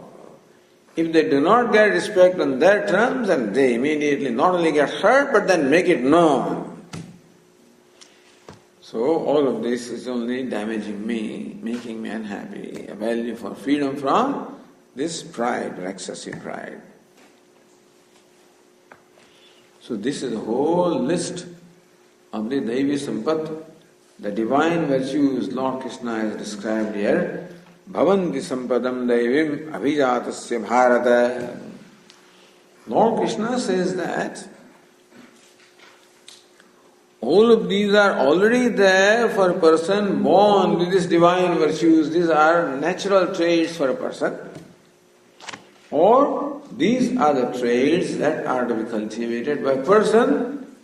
If they do not get respect on their terms, then they immediately not only get hurt, but then make it known. So all of this is only damaging me, making me unhappy. A value for freedom from this pride, or excessive pride. So this is the whole list of the Daivi Sampat, the divine virtues Lord Krishna has described here. Bhavanti Sampadam Daivim Abhijatasya Bharata. Lord Krishna says that all of these are already there for a person born with these divine virtues. These are natural traits for a person. Or these are the traits that are to be cultivated by a person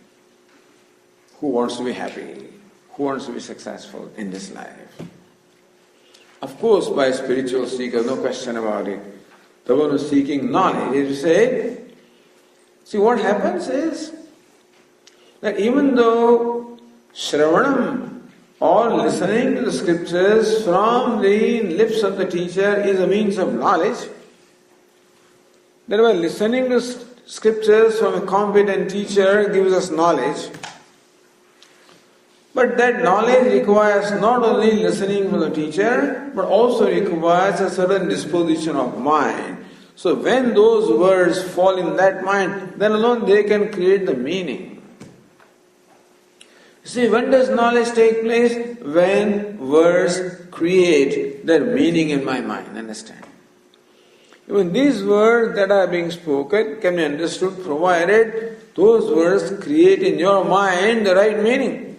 who wants to be happy, who wants to be successful in this life. Of course, by a spiritual seeker, no question about it. The one who is seeking knowledge, if you say, see what happens is, that even though Shravanam or listening to the scriptures from the lips of the teacher is a means of knowledge, that by listening to scriptures from a competent teacher gives us knowledge, but that knowledge requires not only listening from the teacher, but also requires a certain disposition of mind. So when those words fall in that mind, then alone they can create the meaning. See, when does knowledge take place? When words create their meaning in my mind, understand? Even these words that are being spoken can be understood provided those words create in your mind the right meaning.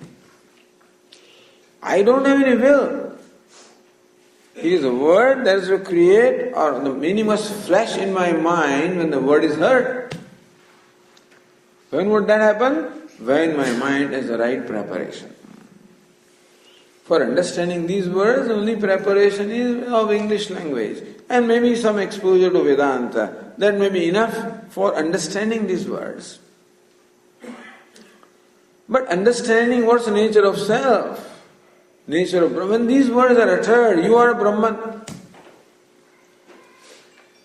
I don't have any will. It is a word that is to create, or the meaning must flash in my mind when the word is heard. When would that happen? When my mind has the right preparation. For understanding these words, only preparation is of English language and maybe some exposure to Vedanta. That may be enough for understanding these words. But understanding what's the nature of self, nature of Brahman, when these words are uttered, you are a Brahman.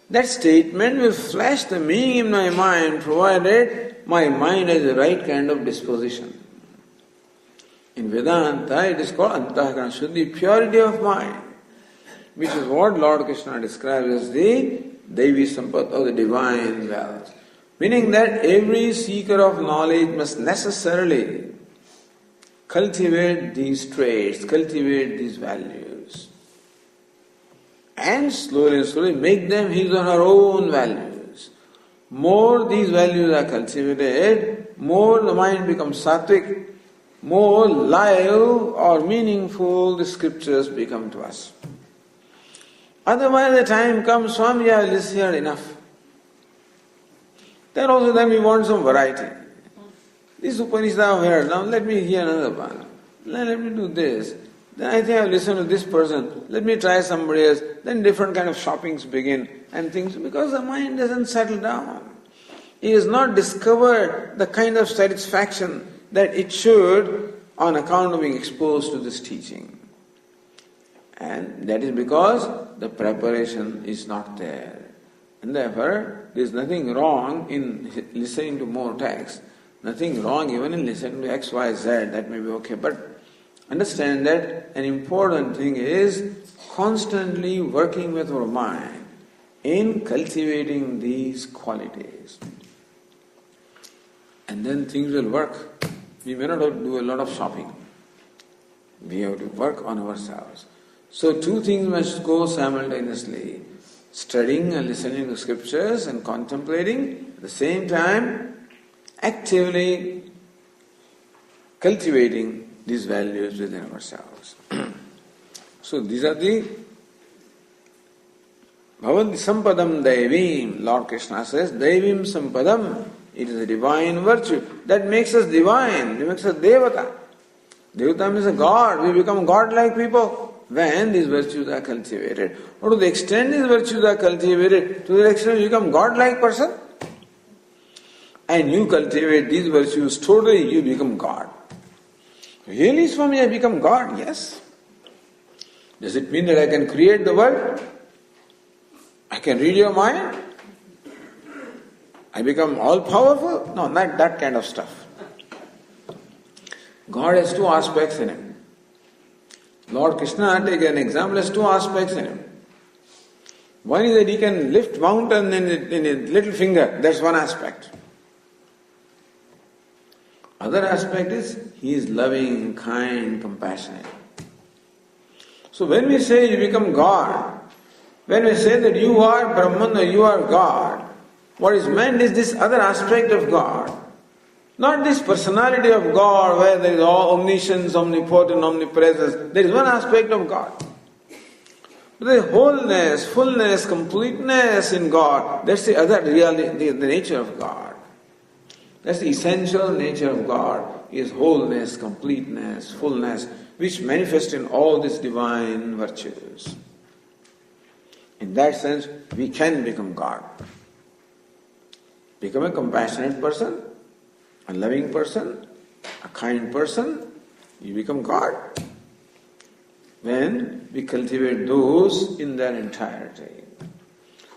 That statement will flash the meaning in my mind provided my mind has the right kind of disposition. In Vedanta, it is called Antahkarana Shuddhi, purity of mind, which is what Lord Krishna describes as the Devi Sampat, or the divine wealth. Meaning that every seeker of knowledge must necessarily cultivate these traits, cultivate these values, and slowly make them his or her own values. More these values are cultivated, more the mind becomes sattvic, more live or meaningful the scriptures become to us. Otherwise the time comes, Swami, I have listened enough. Then we want some variety. This Upanishad I have heard, now let me hear another one. Let me do this. Then I think I have listened to this person, let me try somebody else. Then different kind of shoppings begin and things, because the mind doesn't settle down. It has not discovered the kind of satisfaction that it should on account of being exposed to this teaching. And that is because the preparation is not there. And therefore, there is nothing wrong in listening to more text, nothing wrong even in listening to X, Y, Z, that may be okay. But understand that an important thing is constantly working with our mind in cultivating these qualities. And then things will work. We may not have to do a lot of shopping. We have to work on ourselves. So two things must go simultaneously. Studying and listening to scriptures and contemplating, at the same time actively cultivating these values within ourselves. So these are the Bhavanti Sampadam Daivim. Lord Krishna says, Daivim Sampadam. It is a divine virtue that makes us divine, it makes us Devata. Devata means a God. We become God-like people. when these virtues are cultivated. Or to the extent these virtues are cultivated, to the extent you become God-like person. And you cultivate these virtues totally, you become God. Really, Swami, I become God? Yes. Does it mean that I can create the world? I can read your mind? I become all-powerful? No, not that kind of stuff. God has two aspects in him. Lord Krishna, take an example, has two aspects in him. One is that he can lift mountain in a little finger. That's one aspect. Other aspect is he is loving, kind, compassionate. So when we say you become God, when we say that you are Brahman or you are God, what is meant is this other aspect of God. Not this personality of God where there is all omniscience, omnipotent, omnipresence. There is one aspect of God. But the wholeness, fullness, completeness in God, that's the other reality, the nature of God. That's the essential nature of God, is wholeness, completeness, fullness, which manifest in all these divine virtues. In that sense, we can become God. Become a compassionate person, a loving person, a kind person, you become God. When we cultivate those in their entirety.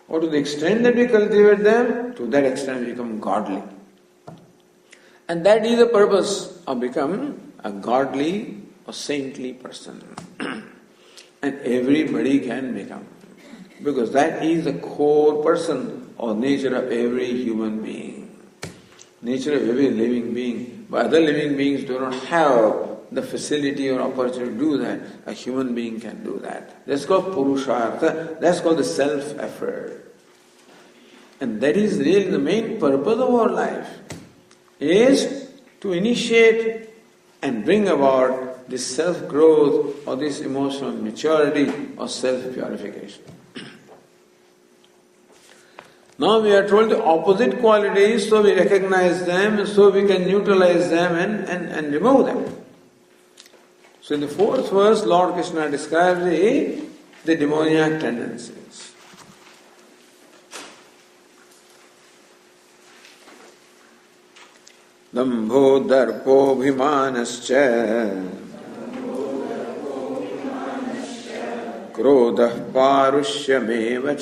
Or to the extent that we cultivate them, to that extent we become godly. And that is the purpose of becoming a godly or saintly person. And everybody can become. Because that is the core person or nature of every human being. Nature of every living being. But other living beings do not have the facility or opportunity to do that. A human being can do that. That's called purushartha. That's called the self-effort. And that is really the main purpose of our life, is to initiate and bring about this self-growth or this emotional maturity or self-purification. Now we are told the opposite qualities, so we recognize them, so we can neutralize them and remove them. So in the fourth verse, Lord Krishna describes the demoniac tendencies. Dambho darpo bhimanascha krodha parushyameva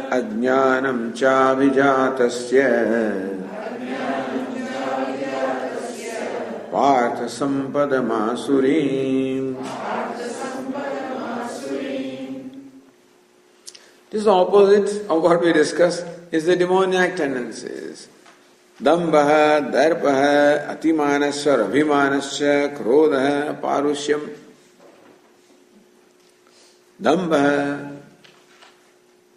Ajnanam cha vijatasya Partha sampadamasurim. This opposite of what we discussed is the demoniac tendencies. Dambha, darpaha, atimanasya, abhimanasya, krodha, parushyam. Dambha,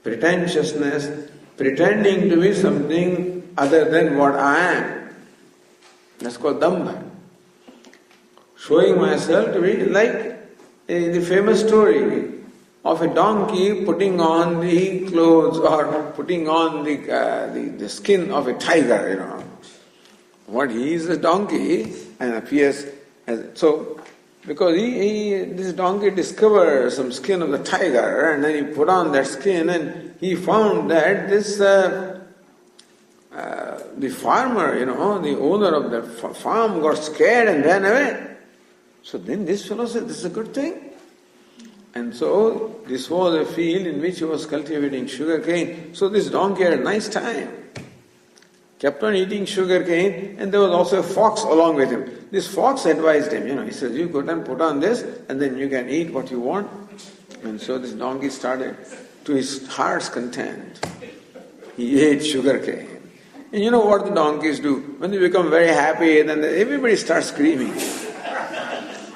pretentiousness, pretending to be something other than what I am. That's called dambha. Showing myself to be like the famous story of a donkey putting on the clothes or putting on the skin of a tiger, you know. What he is a donkey and appears as so. Because this donkey discovered some skin of the tiger and then he put on that skin and he found that this, the farmer, you know, the owner of the farm got scared and ran away. So then this fellow said, this is a good thing. And so this was a field in which he was cultivating sugarcane. So this donkey had a nice time. Kept on eating sugarcane, and there was also a fox along with him. This fox advised him, you know, he says, you go and put on this, and then you can eat what you want. And so this donkey started, to his heart's content, he ate sugarcane. And you know what the donkeys do? When they become very happy, then everybody starts screaming.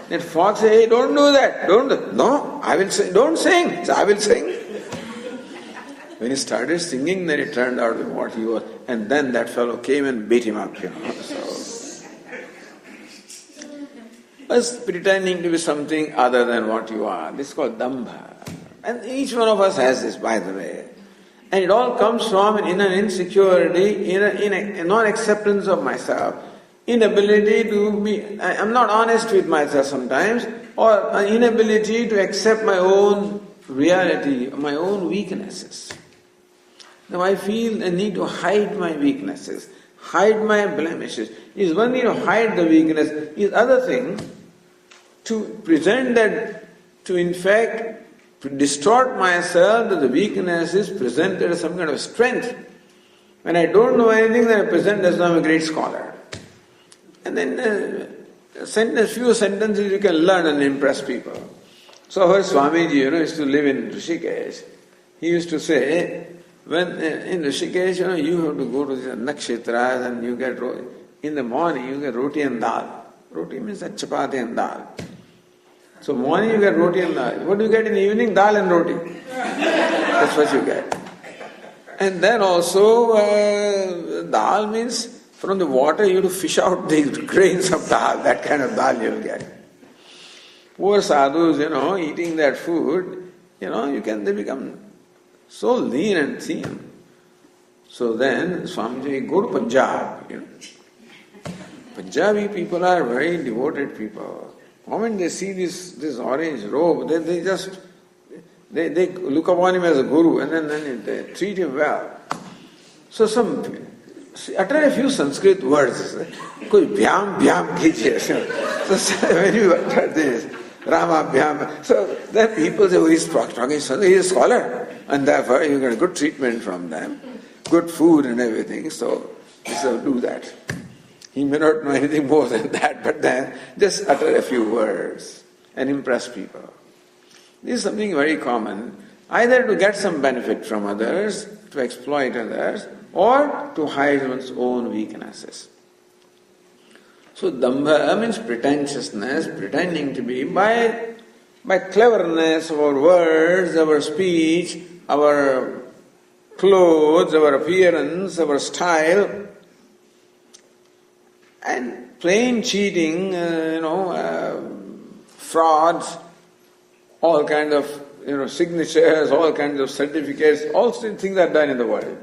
That fox said, hey, don't do that, don't do that. No, I will sing, don't sing, so I will sing. When he started singing, then it turned out what he was. And then that fellow came and beat him up, you know. So, was pretending to be something other than what you are. This is called dambha. And each one of us has this, by the way. And it all comes from an inner insecurity, in a non-acceptance of myself. inability to be, I'm not honest with myself sometimes, or an inability to accept my own reality, my own weaknesses. Now I feel a need to hide my weaknesses, hide my blemishes. Is one thing to hide the weakness, is other thing to present that, to in fact, to distort myself that the weakness is presented as some kind of strength. When I don't know anything, then I present as though I'm a great scholar. And then a few sentences you can learn and impress people. So our Swamiji, used to live in Rishikesh. He used to say, when in Rishikesh, you have to go to the nakshetras and you get, in the morning you get roti and dal. Roti means a chapati and dal. So morning you get roti and dal. What do you get in the evening? Dal and roti. That's what you get. And then also, dal means from the water you have to fish out the grains of dal, that kind of dal you'll get. Poor sadhus, eating that food, they become so lean and thin. So then Swamiji, go to Punjab, Punjabi people are very devoted people. The moment they see this orange robe, they look upon him as a guru and then they treat him well. So utter a few Sanskrit words. Koi bhyam kijiye. So when you utter this, Rama bhyam. So then people say, he's talking, he's a scholar. And therefore you get good treatment from them, good food and everything. So do that. He may not know anything more than that, but then just utter a few words and impress people. This is something very common, either to get some benefit from others, to exploit others, or to hide one's own weaknesses. So dambha means pretentiousness, pretending to be by cleverness of our words, our speech, our clothes, our appearance, our style, and plain cheating, frauds, all kinds of signatures, all kinds of certificates, all things are done in the world.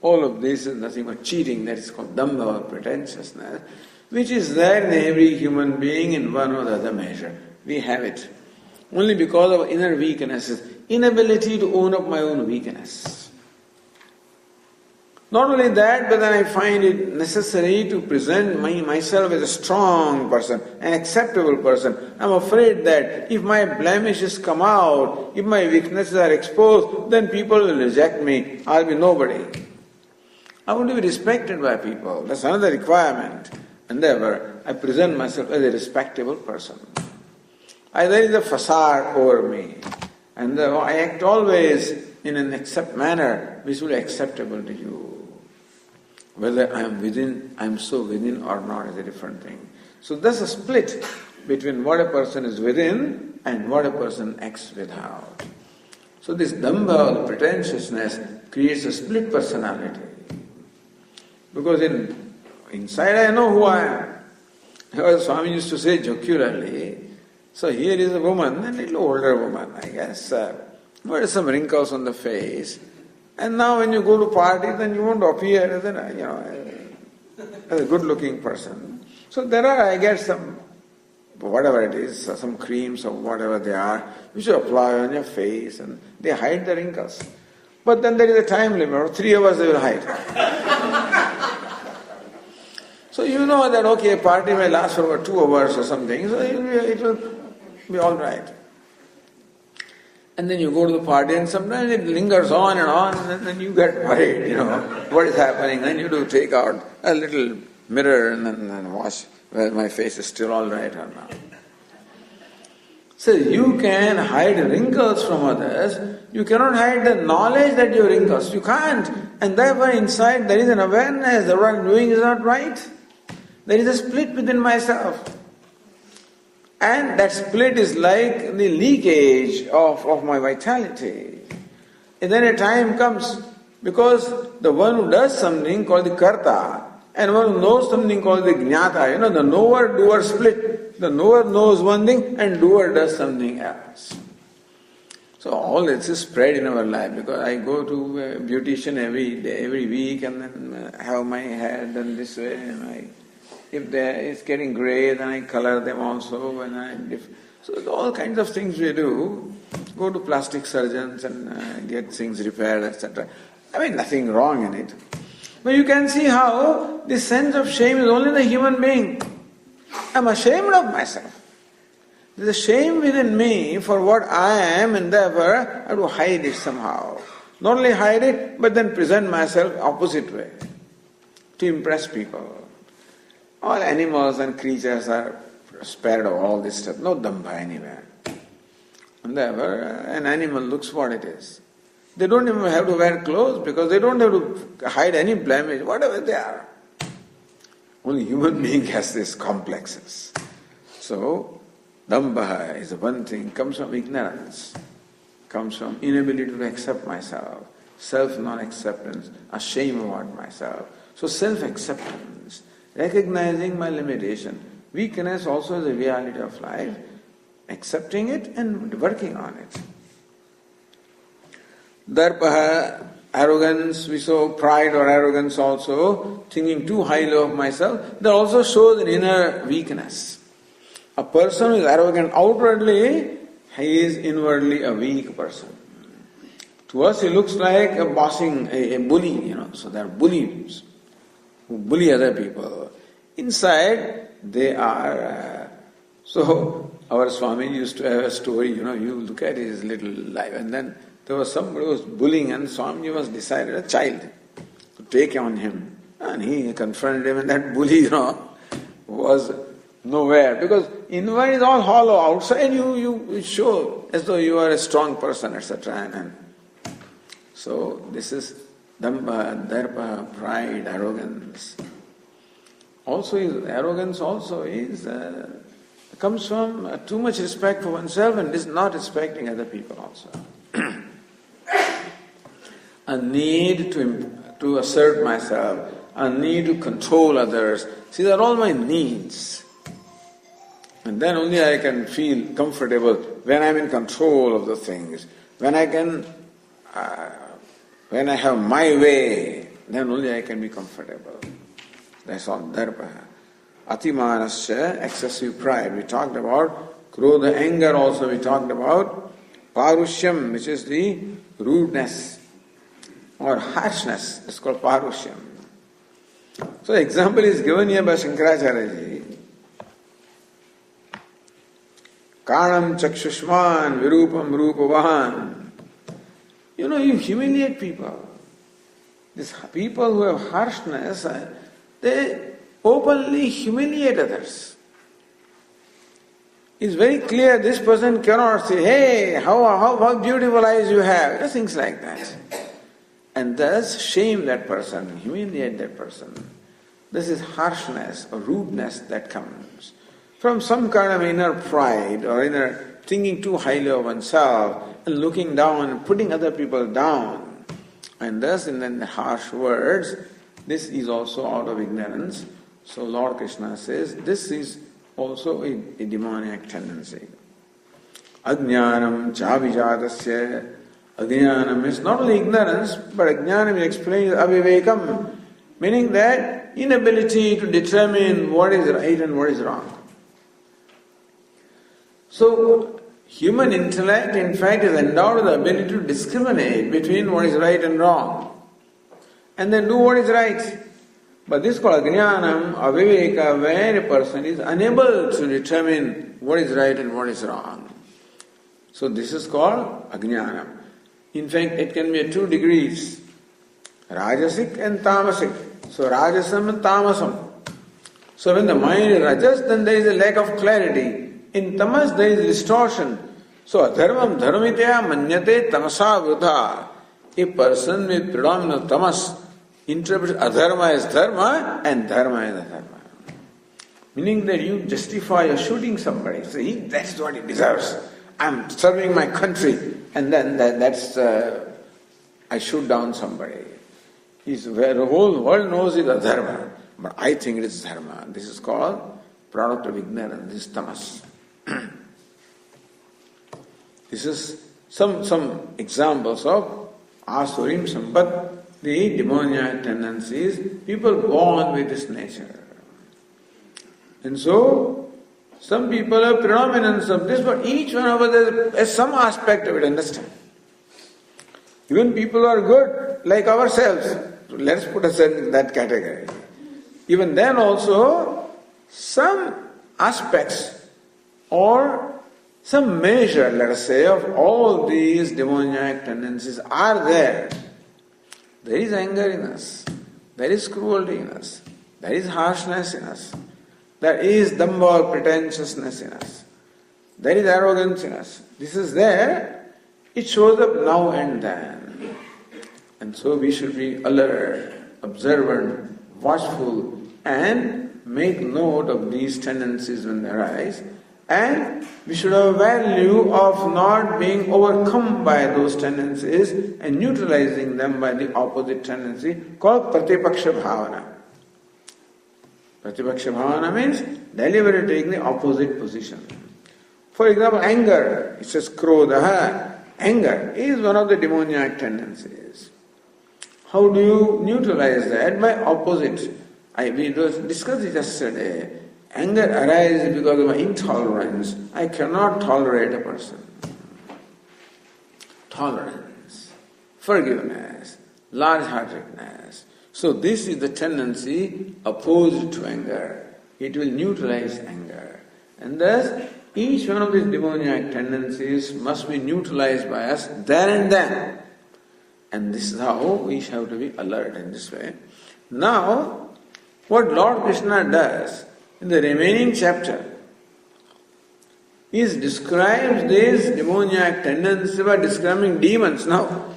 All of this is nothing but cheating. That is called dambha or pretentiousness, which is there in every human being in one or the other measure. We have it. Only because of inner weaknesses, inability to own up my own weakness. Not only that, but then I find it necessary to present myself as a strong person, an acceptable person. I'm afraid that if my blemishes come out, if my weaknesses are exposed, then people will reject me. I'll be nobody. I want to be respected by people. That's another requirement. And therefore, I present myself as a respectable person. There is a facade over me. And I act always in an manner which will be acceptable to you. Whether I am so within or not is a different thing. So there's a split between what a person is within and what a person acts without. So this dambha, or pretentiousness, creates a split personality. Because inside I know who I am. As Swami used to say jocularly, so here is a woman, a little older woman, I guess, with some wrinkles on the face. And now when you go to party, then you won't appear as a good-looking person. So there are, I guess, some, whatever it is, some creams or whatever they are, which you apply on your face and they hide the wrinkles. But then there is a time limit, 3 hours they will hide. So you know that, okay, a party may last for about 2 hours or something, so it will be all right. And then you go to the party and sometimes it lingers on and then you get worried, what is happening. Then you do take out a little mirror and then watch whether my face is still all right or not. So you can hide wrinkles from others, you cannot hide the knowledge that you have wrinkles. You can't. And therefore inside there is an awareness that what I'm doing is not right. There is a split within myself. And that split is like the leakage of my vitality. And then a time comes, because the one who does something called the karta, and one who knows something called the jnata, the knower-doer split. The knower knows one thing and doer does something else. So all this is spread in our life, because I go to a beautician every day, every week, and then have my hair done this way, and If it's getting grey, then I color them also. So all kinds of things we do. Go to plastic surgeons and get things repaired, etc. I mean, nothing wrong in it. But you can see how this sense of shame is only in the human being. I'm ashamed of myself. There's a shame within me for what I am, and therefore I have to hide it somehow. Not only hide it, but then present myself opposite way to impress people. All animals and creatures are spared of all this stuff. No dambha anywhere. And therefore, an animal looks what it is. They don't even have to wear clothes because they don't have to hide any blemish, whatever they are. Only human being has these complexes. So, dambha is one thing, comes from ignorance, comes from inability to accept myself, self-non-acceptance, ashamed about myself. So self-acceptance, recognizing my limitation, weakness also is a reality of life, accepting it and working on it. Darpaha, arrogance, we saw pride or arrogance also, thinking too highly of myself, that also shows an inner weakness. A person who is arrogant outwardly, he is inwardly a weak person. To us he looks like a bully, so they are bullies who bully other people. Inside they are, so our Swami used to have a story, you look at his little life, and then there was somebody who was bullying, and Swami was decided, a child, to take on him. And he confronted him, and that bully, was nowhere. Because inward is all hollow, outside you show as though you are a strong person, etc. And so this is dambha, darpa, pride, arrogance. Arrogance also comes from too much respect for oneself and is not respecting other people also. A need to assert myself, a need to control others. See, they're all my needs. And then only I can feel comfortable when I'm in control of the things. When I have my way, then only I can be comfortable. That's all darpa. Atimanasya, excessive pride. We talked about krodha, anger also we talked about. Parushyam, which is the rudeness or harshness, it's called parushyam. So the example is given here by Shankaracharya ji. Kanam chakshushman virupam rupavahan. You humiliate people. These people who have harshness, they openly humiliate others. It's very clear this person cannot say, hey, how beautiful eyes you have. Things like that. And thus shame that person, humiliate that person. This is harshness or rudeness that comes from some kind of inner pride or inner thinking too highly of oneself and looking down and putting other people down. And thus in the harsh words, this is also out of ignorance. So Lord Krishna says, this is also a demoniac tendency. Ajnanam chavijatasya. Ajnanam is not only ignorance, but ajnanam is explained as avivekam, meaning that inability to determine what is right and what is wrong. So, human intellect in fact is endowed with the ability to discriminate between what is right and wrong, and then do what is right. But this is called ajnanam, aviveka, where a person is unable to determine what is right and what is wrong. So this is called ajnanam. In fact, it can be at 2 degrees, rajasic and tamasic. So rajasam and tamasam. So when the mind is rajas, then there is a lack of clarity. In tamas there is distortion. So adharmam dharmitya manyate tamasa vruddha. A person with predominant tamas interprets adharma as dharma and dharma as adharma. Meaning that you justify your shooting somebody. Say, that's what he deserves. I'm serving my country. And then I shoot down somebody. Where the whole world knows it is dharma. But I think it is dharma. This is called product of ignorance. This is tamas. This is some examples of asurim sampat, the demoniac tendencies, people born with this nature. And so, some people have predominance of this, but each one of us has some aspect of it, understand? Even people who are good, like ourselves, let's put us in that category. Even then also, some aspects or some measure, let us say, of all these demoniac tendencies are there. There is anger in us, there is cruelty in us, there is harshness in us, there is damba or pretentiousness in us, there is arrogance in us. This is there, it shows up now and then. And so we should be alert, observant, watchful, and make note of these tendencies when they arise. And we should have a value of not being overcome by those tendencies and neutralizing them by the opposite tendency called Pratipaksha Bhavana. Pratipaksha Bhavana means deliberately taking the opposite position. For example, anger, it says Krodha. Anger is one of the demoniac tendencies. How do you neutralize that? By opposite. We discussed it yesterday. Anger arises because of my intolerance. I cannot tolerate a person. Tolerance, forgiveness, large-heartedness. So this is the tendency opposed to anger. It will neutralize anger. And thus, each one of these demoniac tendencies must be neutralized by us there and then. And this is how we have to be alert in this way. Now, what Lord Krishna does in the remaining chapter is describes these demoniac tendencies by describing demons. Now,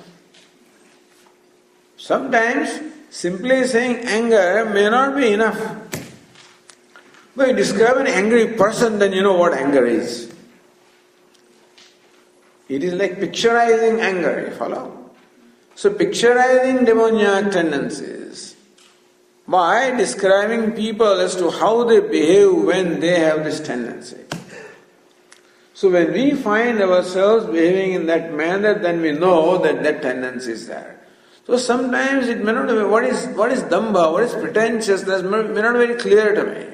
sometimes simply saying anger may not be enough. But you describe an angry person, then you know what anger is. It is like picturizing anger, you follow? So picturizing demoniac tendencies by describing people as to how they behave when they have this tendency. So when we find ourselves behaving in that manner, then we know that that tendency is there. So sometimes it may not be, what is damba, what is pretentiousness may not be very clear to me.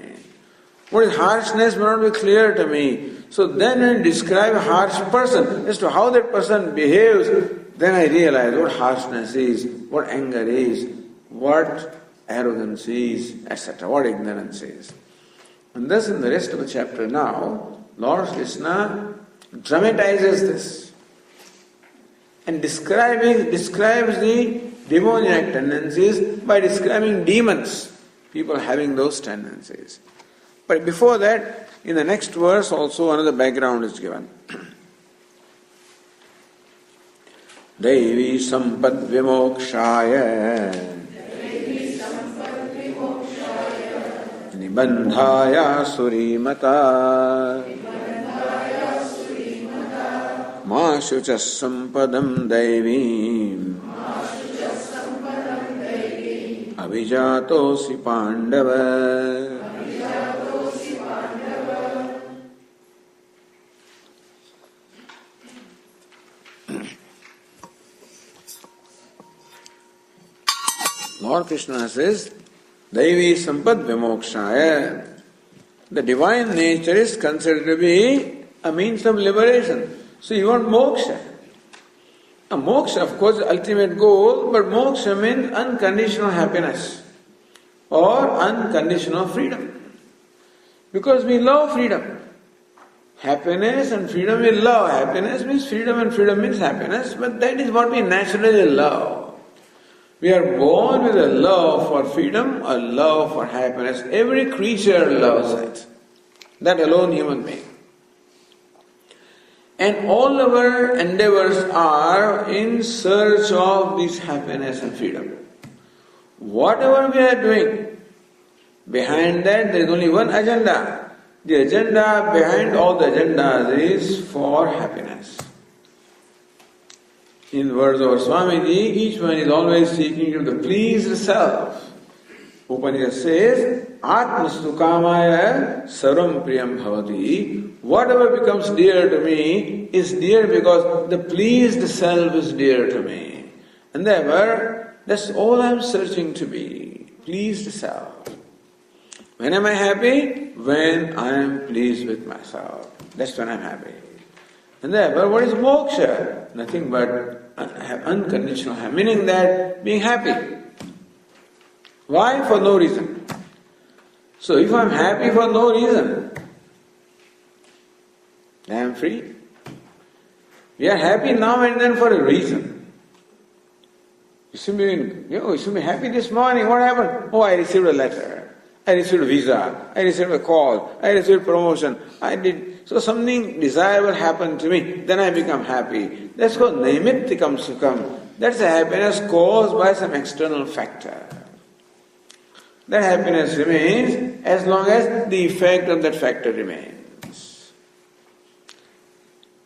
What is harshness may not be clear to me. So then when I describe a harsh person as to how that person behaves, then I realize what harshness is, what anger is, what arrogance is, etc., what ignorance is. And thus in the rest of the chapter now, Lord Krishna dramatizes this and describes the demoniac tendencies by describing demons, people having those tendencies. But before that, in the next verse also another background is given. Devi sampad vimokshaya Nibandhaya surimata Mashucha sampadam devim Avijatosi pandava. Lord Krishna says, Devi Sampad Vimokshaya. The divine nature is considered to be a means of liberation. So you want moksha. A moksha, of course, the ultimate goal, but moksha means unconditional happiness or unconditional freedom. Because we love freedom. Happiness and freedom we love. Happiness means freedom and freedom means happiness, but that is what we naturally love. We are born with a love for freedom, a love for happiness. Every creature loves it. That alone human being. And all our endeavors are in search of this happiness and freedom. Whatever we are doing, behind that there is only one agenda. The agenda behind all the agendas is for happiness. In words of Swamiji, each one is always seeking to the pleased self. Upanishad says, Atmastu kamaya sarvam priyam bhavati. Whatever becomes dear to me is dear because the pleased self is dear to me. And therefore, that's all I'm searching to be, pleased self. When am I happy? When I am pleased with myself. That's when I am happy. And therefore, what is moksha? Nothing but unconditional happiness, meaning that being happy. Why? For no reason. So if I am happy for no reason, I am free. We are happy now and then for a reason. You should be happy this morning. What happened? Oh, I received a letter. I received a visa. I received a call. I received promotion. So something desirable happened to me. Then I become happy. That's called naimittikam sukham. That's a happiness caused by some external factor. That happiness remains as long as the effect of that factor remains.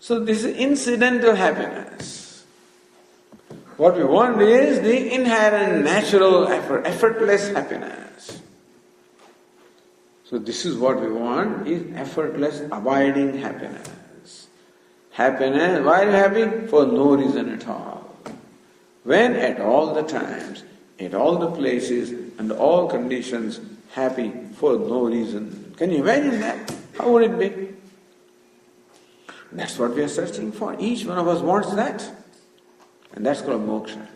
So this is incidental happiness. What we want is the inherent, natural, effortless happiness. So this is what we want, is effortless, abiding happiness. Happiness, why are you happy? For no reason at all. When? At all the times, at all the places, under all conditions, happy for no reason. Can you imagine that? How would it be? That's what we are searching for. Each one of us wants that. And that's called moksha.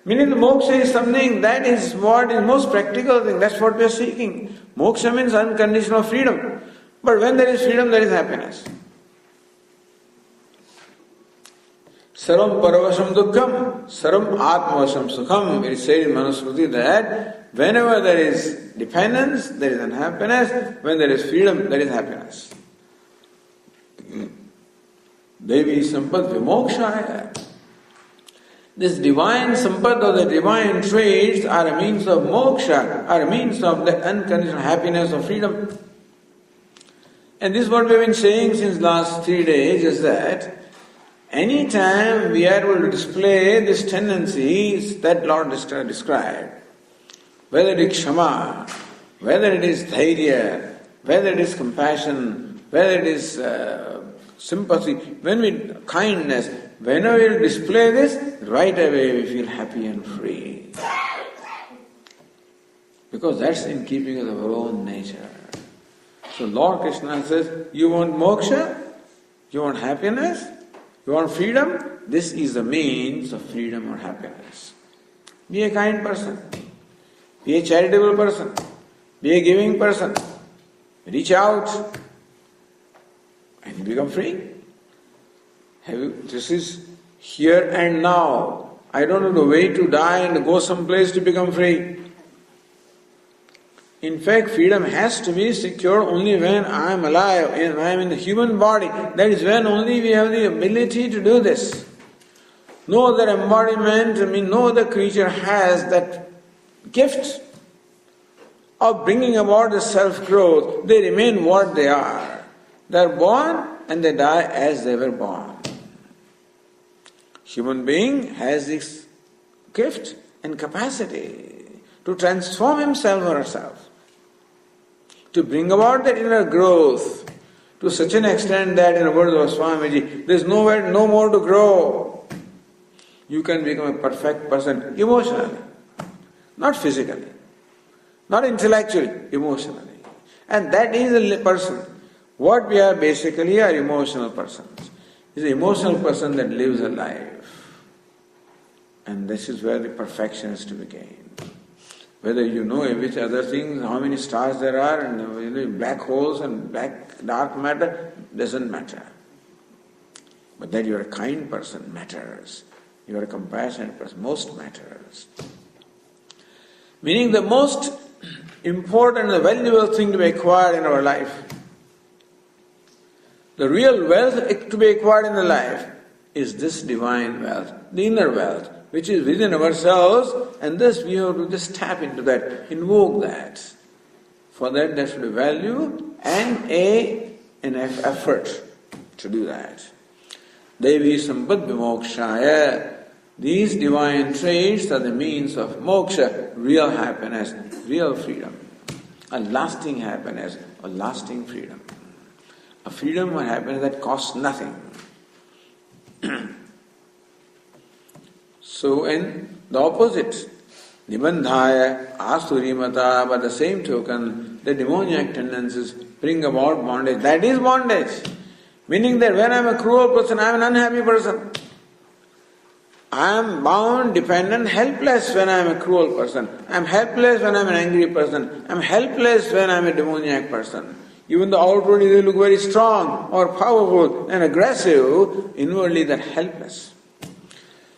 Meaning the moksha is something that is what is most practical thing. That's what we are seeking. Moksha means unconditional freedom. But when there is freedom, there is happiness. Sarvam paravasham dukkham, sarvam atmavasham sukham. It is said in Manusmriti that whenever there is dependence, there is unhappiness. When there is freedom, there is happiness. Devi sampad vimokshaya. This divine sampad or the divine traits are a means of moksha, are a means of the unconditional happiness or freedom. And this is what we have been saying since last 3 days, is that anytime we are able to display these tendencies that Lord described, whether it is kshama, whether it is dhairya, whether it is compassion, whether it is sympathy, kindness, whenever we display this, right away we feel happy and free. Because that's in keeping with our own nature. So Lord Krishna says, you want moksha? You want happiness? You want freedom? This is the means of freedom or happiness. Be a kind person. Be a charitable person. Be a giving person. Reach out and you become free. This is here and now. I don't have to wait to die and go someplace to become free. In fact, freedom has to be secured only when I am alive and I am in the human body. That is when only we have the ability to do this. No other embodiment, no other creature has that gift of bringing about the self-growth. They remain what they are. They are born and they die as they were born. Human being has this gift and capacity to transform himself or herself, to bring about that inner growth to such an extent that, in the words of Swamiji, there is no more to grow. You can become a perfect person emotionally, not physically, not intellectually, emotionally. And that is a person. What we are basically are emotional persons. Is an emotional person that lives a life. And this is where the perfection is to be gained. Whether you know which other things, how many stars there are, and black holes and dark matter, doesn't matter. But that you are a kind person matters. You are a compassionate person, most matters. Meaning the most important and valuable thing to be acquired in our life, the real wealth to be acquired in the life is this divine wealth, the inner wealth, which is within ourselves, and thus we have to just tap into that, invoke that. For that there should be value and an effort to do that. Devi sampad vimokshaya. These divine traits are the means of moksha, real happiness, real freedom, a lasting happiness, a lasting freedom. A freedom or happiness that costs nothing. So, and the opposite, Nibandhaya asurimata, by the same token, the demoniac tendencies bring about bondage. That is bondage. Meaning that when I am a cruel person, I am an unhappy person. I am bound, dependent, helpless when I am a cruel person. I am helpless when I am an angry person. I am helpless when I am a demoniac person. Even though outwardly they look very strong or powerful and aggressive, inwardly they are helpless.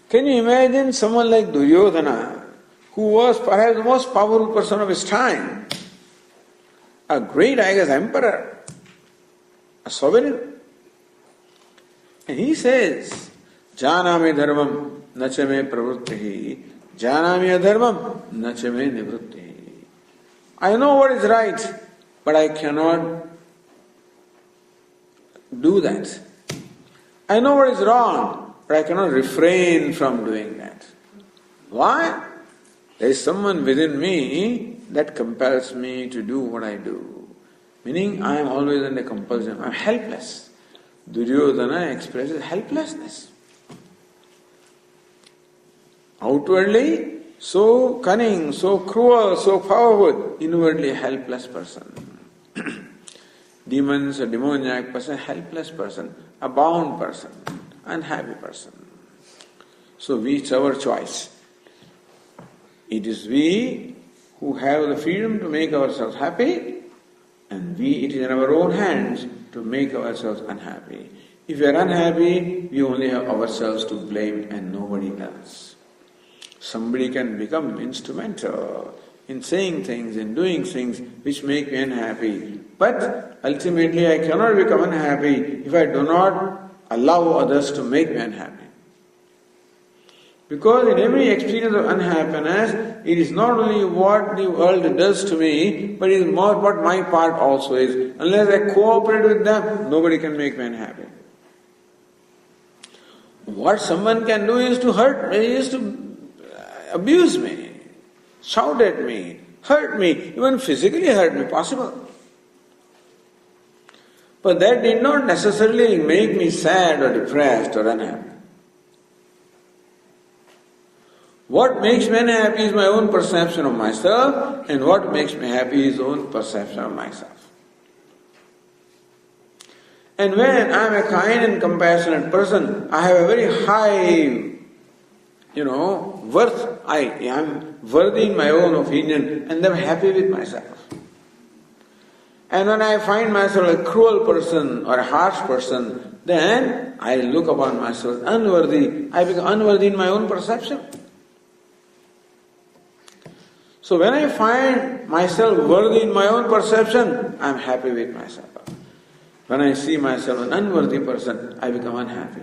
Can you imagine someone like Duryodhana, who was perhaps the most powerful person of his time, a great, I guess, emperor, a sovereign? And he says, Janami dharmam nachame pravrittihi, janami adharmam nachame nivrittihi. I know what is right, but I cannot do that. I know what is wrong, but I cannot refrain from doing that. Why? There is someone within me that compels me to do what I do. Meaning, I am always under compulsion. I am helpless. Duryodhana expresses helplessness. Outwardly, so cunning, so cruel, so powerful, inwardly a helpless person. Demons, a demoniac person, helpless person, a bound person, unhappy person. So it's our choice. It is we who have the freedom to make ourselves happy, and it is in our own hands to make ourselves unhappy. If we are unhappy, we only have ourselves to blame and nobody else. Somebody can become instrumental in saying things, in doing things which make me unhappy. But ultimately I cannot become unhappy if I do not allow others to make me unhappy. Because in every experience of unhappiness, it is not only what the world does to me, but it is more what my part also is. Unless I cooperate with them, nobody can make me unhappy. What someone can do is to hurt me, is to abuse me, shout at me, hurt me, even physically hurt me, possible. But that did not necessarily make me sad or depressed or unhappy. What makes me unhappy is my own perception of myself, and what makes me happy is own perception of myself. And when I am a kind and compassionate person, I have a very high, worth. I am worthy in my own opinion, and I am happy with myself. And when I find myself a cruel person or a harsh person, then I look upon myself unworthy. I become unworthy in my own perception. So when I find myself worthy in my own perception, I am happy with myself. When I see myself an unworthy person, I become unhappy.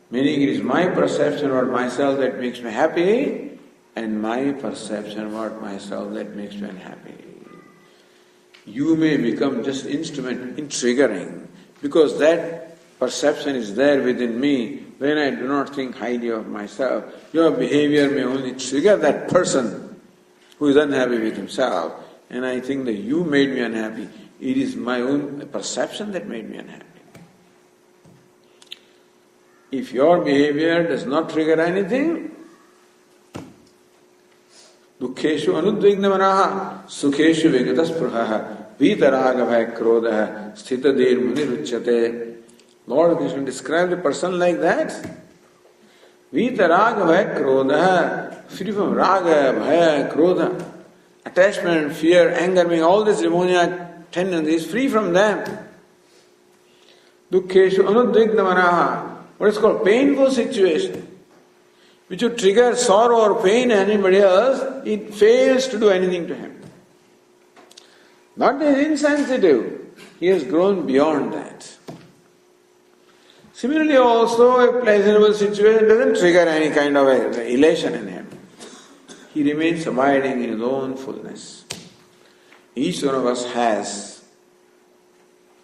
Meaning it is my perception about myself that makes me happy, and my perception about myself that makes me unhappy. You may become just instrument in triggering, because that perception is there within me. When I do not think highly of myself, your behavior may only trigger that person who is unhappy with himself, and I think that you made me unhappy. It is my own perception that made me unhappy. If your behavior does not trigger anything, dukkeshu anudvignamanaha, sukheshu vigataspruhaha, vitaragavaya krodha, sthitadir muniruchyate. Lord Krishna described a person like that. Vitaragavaya krodha, free from raga, bhaya, krodha, attachment, fear, anger, all these demoniac tendencies, free from them. Dukkeshu anudvignamanaha, what is called painful situation, which would trigger sorrow or pain in anybody else, it fails to do anything to him. Not that he is insensitive, he has grown beyond that. Similarly also, a pleasurable situation doesn't trigger any kind of elation in him. He remains abiding in his own fullness. Each one of us has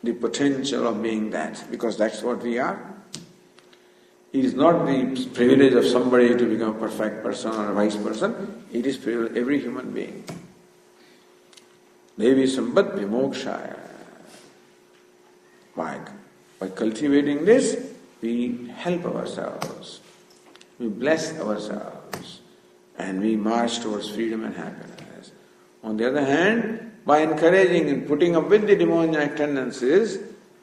the potential of being that, because that's what we are. It is not the privilege of somebody to become a perfect person or a wise person. It is privilege of every human being. Devi sambat vimokshaya. By cultivating this, we help ourselves. We bless ourselves. and we march towards freedom and happiness. On the other hand, by encouraging and putting up with the demoniac tendencies,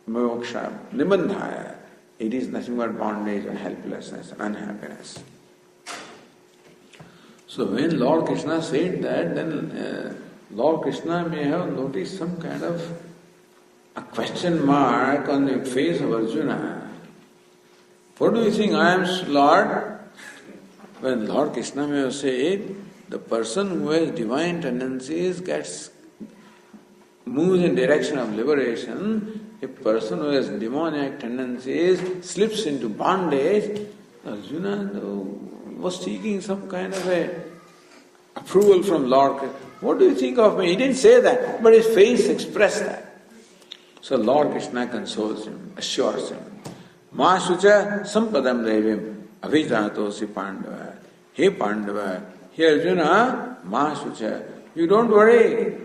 moksha, nibandhaya, it is nothing but bondage and helplessness and unhappiness. So when Lord Krishna said that, then Lord Krishna may have noticed some kind of a question mark on the face of Arjuna. What do you think I am Lord? When Lord Krishna may have said, the person who has divine tendencies moves in direction of liberation, a person who has demoniac tendencies slips into bondage. Arjuna was seeking some kind of a approval from Lord Krishna. What do you think of me? He didn't say that, but his face expressed that. So Lord Krishna consoles him, assures him. Ma sucha sampadam devim avijatosi Pandava. Hey Pandava, hey Arjuna, ma sucha, you don't worry,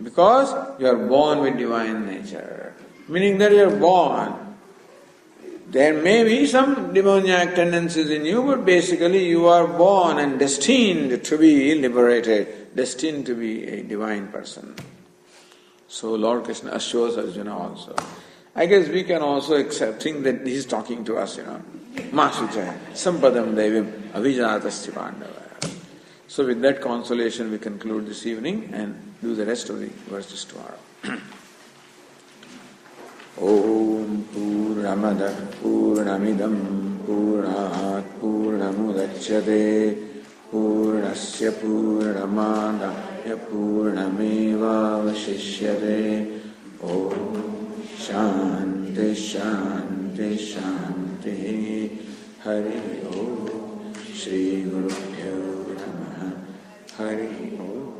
because you are born with divine nature. Meaning that you are born. There may be some demoniac tendencies in you, but basically you are born and destined to be liberated, destined to be a divine person. So Lord Krishna assures Arjuna also. I guess we can also think that he is talking to us, Masucha, sampadam devim avijanatasti Pandava. So with that consolation we conclude this evening and do the rest of the verses tomorrow. Om Purnamada Purnamidam Purnat Purnamudachyate Purnasya Purnamadaya Purnameva Vashishyate. Om Shanti Shanti Shanti. Hari Om. Shri Guru Pyo Namaha. Hari Om.